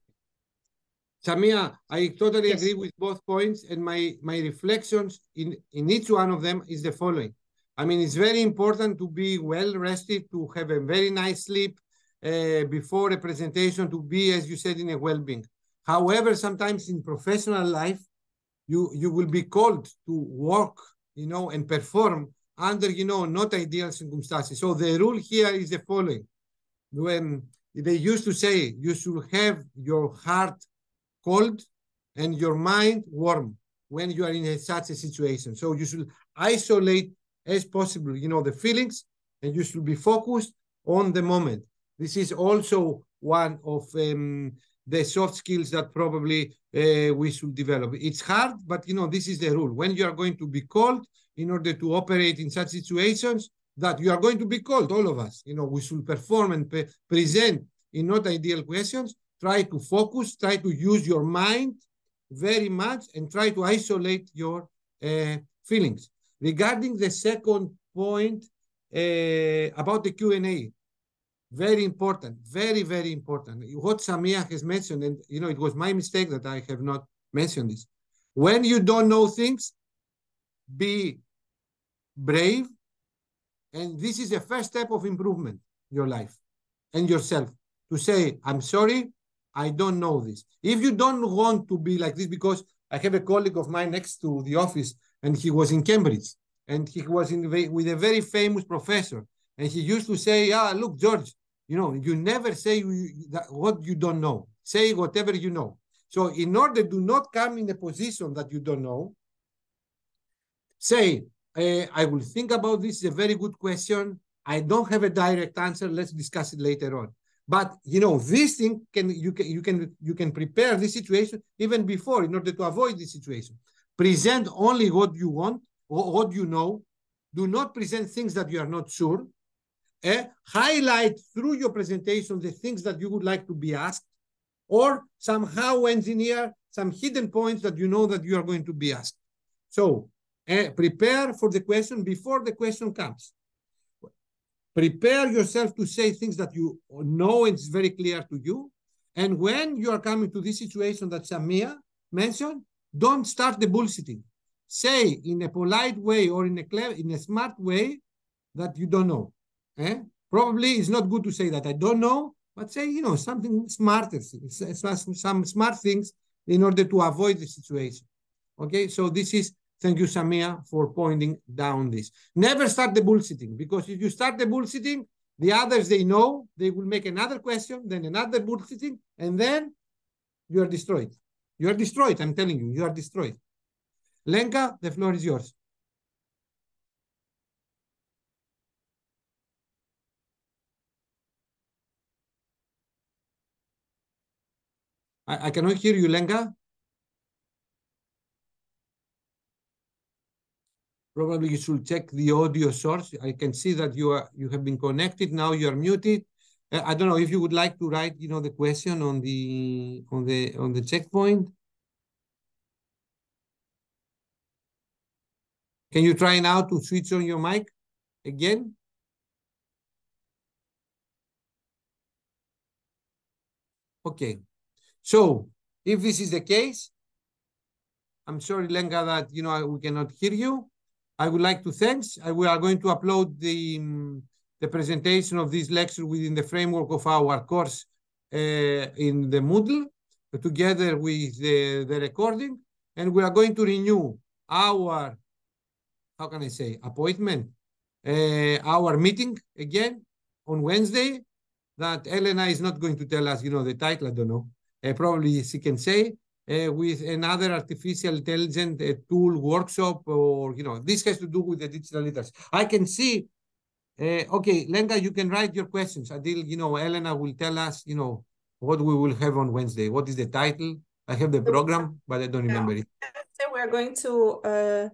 S1: Samia, I totally
S6: Yes.
S1: agree with both points, and my reflections in each one of them is the following. I mean, it's very important to be well rested, to have a very nice sleep before a presentation, to be, as you said, in a well-being. However, sometimes in professional life, you will be called to work, and perform under, not ideal circumstances. So the rule here is the following. When they used to say, you should have your heart cold and your mind warm when you are in such a situation. So you should isolate as possible, the feelings, and you should be focused on the moment. This is also one of the soft skills that probably we should develop. It's hard, but this is the rule. When you are going to be called, in order to operate in such situations, that you are going to be called, all of us, we should perform and present in not ideal questions. Try to focus, try to use your mind very much, and try to isolate your feelings. Regarding the second point about the Q&A, very important, very, very important. What Samia has mentioned, and it was my mistake that I have not mentioned this. When you don't know things, be brave, and this is the first step of improvement in your life and yourself, to say, I'm sorry, I don't know this. If you don't want to be like this, because I have a colleague of mine next to the office, and he was in Cambridge, and he was with a very famous professor, and he used to say, look, George, you never say what you don't know. Say whatever you know. So in order to not come in a position that you don't know, say, I will think about this. It's a very good question. I don't have a direct answer. Let's discuss it later on. But this thing you can prepare this situation even before, in order to avoid this situation. Present only what you want or what you know. Do not present things that you are not sure. Highlight through your presentation the things that you would like to be asked, or somehow engineer some hidden points that you know that you are going to be asked. So prepare for the question before the question comes. Prepare yourself to say things that you know and it's very clear to you. And when you are coming to this situation that Samia mentioned, don't start the bullshitting. Say in a polite way or in a smart way that you don't know. Probably it's not good to say that I don't know, but say, something smarter, some smart things in order to avoid the situation. Okay, so this is, thank you, Samia, for pointing down this. Never start the bullshitting, because if you start the bullshitting, the others, they know, they will make another question, then another bullshitting, and then you are destroyed. You are destroyed, I'm telling you, you are destroyed. Lenka, the floor is yours. I cannot hear you, Lenka. Probably you should check the audio source. I can see that you have been connected. Now you are muted. I don't know if you would like to write, the question on the checkpoint. Can you try now to switch on your mic again? Okay. So if this is the case, I'm sorry, Lenka, that we cannot hear you. I would like to thank. We are going to upload the presentation of this lecture within the framework of our course in the Moodle, together with the recording, and we are going to renew our, how can I say, appointment, our meeting again on Wednesday that Elena is not going to tell us, the title, I don't know. Probably she can say with another artificial intelligence tool workshop, or, this has to do with the digital literacy. I can see, okay, Lenka, you can write your questions until, Elena will tell us, what we will have on Wednesday. What is the title? I have the program, but I don't remember it.
S2: We're going to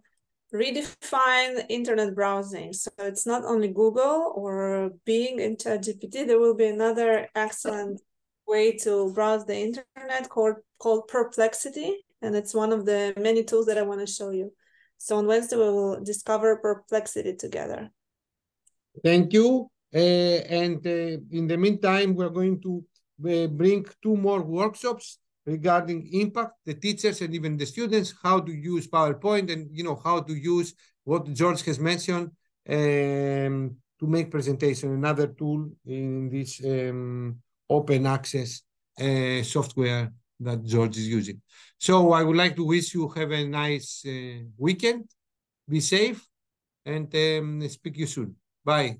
S2: redefine internet browsing. So it's not only Google or Bing and ChatGPT. There will be another excellent way to browse the internet called Perplexity. And it's one of the many tools that I want to show you. So on Wednesday, we will discover Perplexity together.
S1: Thank you. And in the meantime, we're going to bring 2 more workshops regarding impact, the teachers and even the students, how to use PowerPoint and, how to use what George has mentioned to make presentation, another tool in this open access software that George is using. So I would like to wish you have a nice weekend, be safe, and speak to you soon. Bye.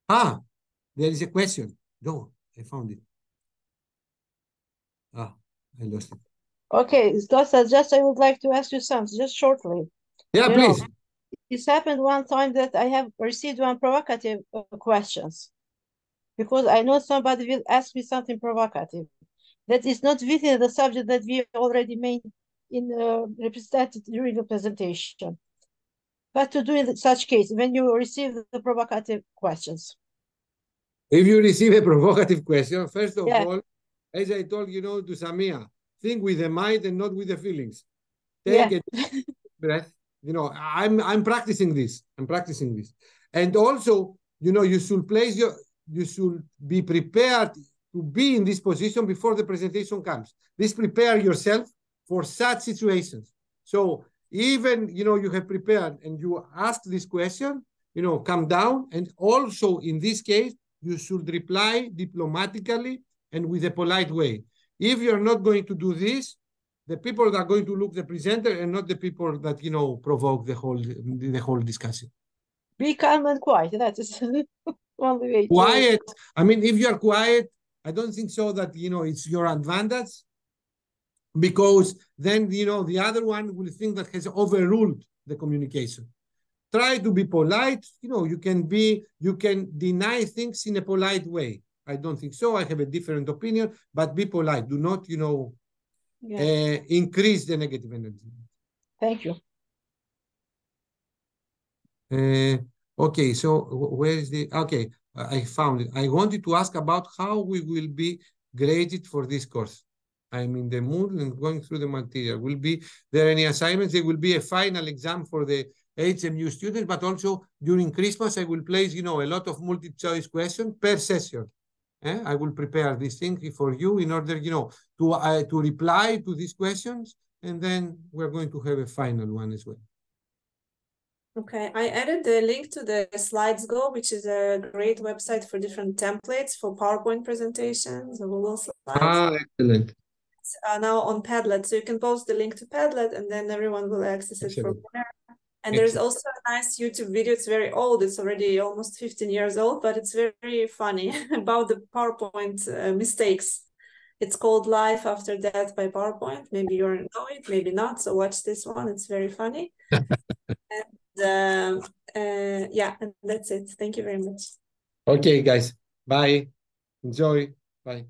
S1: There is a question. No, I found it. I lost it.
S7: Okay, Kostas, I would like to ask you something, just shortly.
S1: Yeah, please.
S7: It's happened one time that I have received one provocative questions, because I know somebody will ask me something provocative that is not within the subject that we already made represented during the presentation. What to do in such case when you receive the provocative questions?
S1: If you receive a provocative question, first of all, as I told to Samia, think with the mind and not with the feelings. Take a breath. I'm practicing this. And also, you should be prepared to be in this position before the presentation comes. Please prepare yourself for such situations. So even, you have prepared and you ask this question, calm down. And also in this case, you should reply diplomatically and with a polite way. If you're not going to do this, the people that are going to look the presenter and not the people that, provoke the whole discussion.
S7: Be calm and quiet. That is only way.
S1: Quiet. I mean, if you're quiet, I don't think so that, it's your advantage, because then, the other one will think that has overruled the communication. Try to be polite. You can deny things in a polite way. I don't think so. I have a different opinion, but be polite. Do not, increase the negative energy.
S7: Thank you.
S1: Okay, so where is okay, I found it. I wanted to ask about how we will be graded for this course. I'm in the mood and going through the material. Will be there any assignments? There will be a final exam for the HMU students, but also during Christmas, I will place, a lot of multi-choice questions per session. I will prepare this thing for you in order, to reply to these questions, and then we're going to have a final one as well.
S2: Okay, I added the link to the SlidesGo, which is a great website for different templates for PowerPoint presentations or Google Slides.
S1: Excellent.
S2: It's now on Padlet, so you can post the link to Padlet, and then everyone will access it from there. And there's also a nice YouTube video. It's very old. It's already almost 15 years old, but it's very funny about the PowerPoint mistakes. It's called Life After Death by PowerPoint. Maybe you know it, maybe not. So watch this one. It's very funny. And and that's it. Thank you very much.
S1: Okay, guys. Bye. Enjoy. Bye.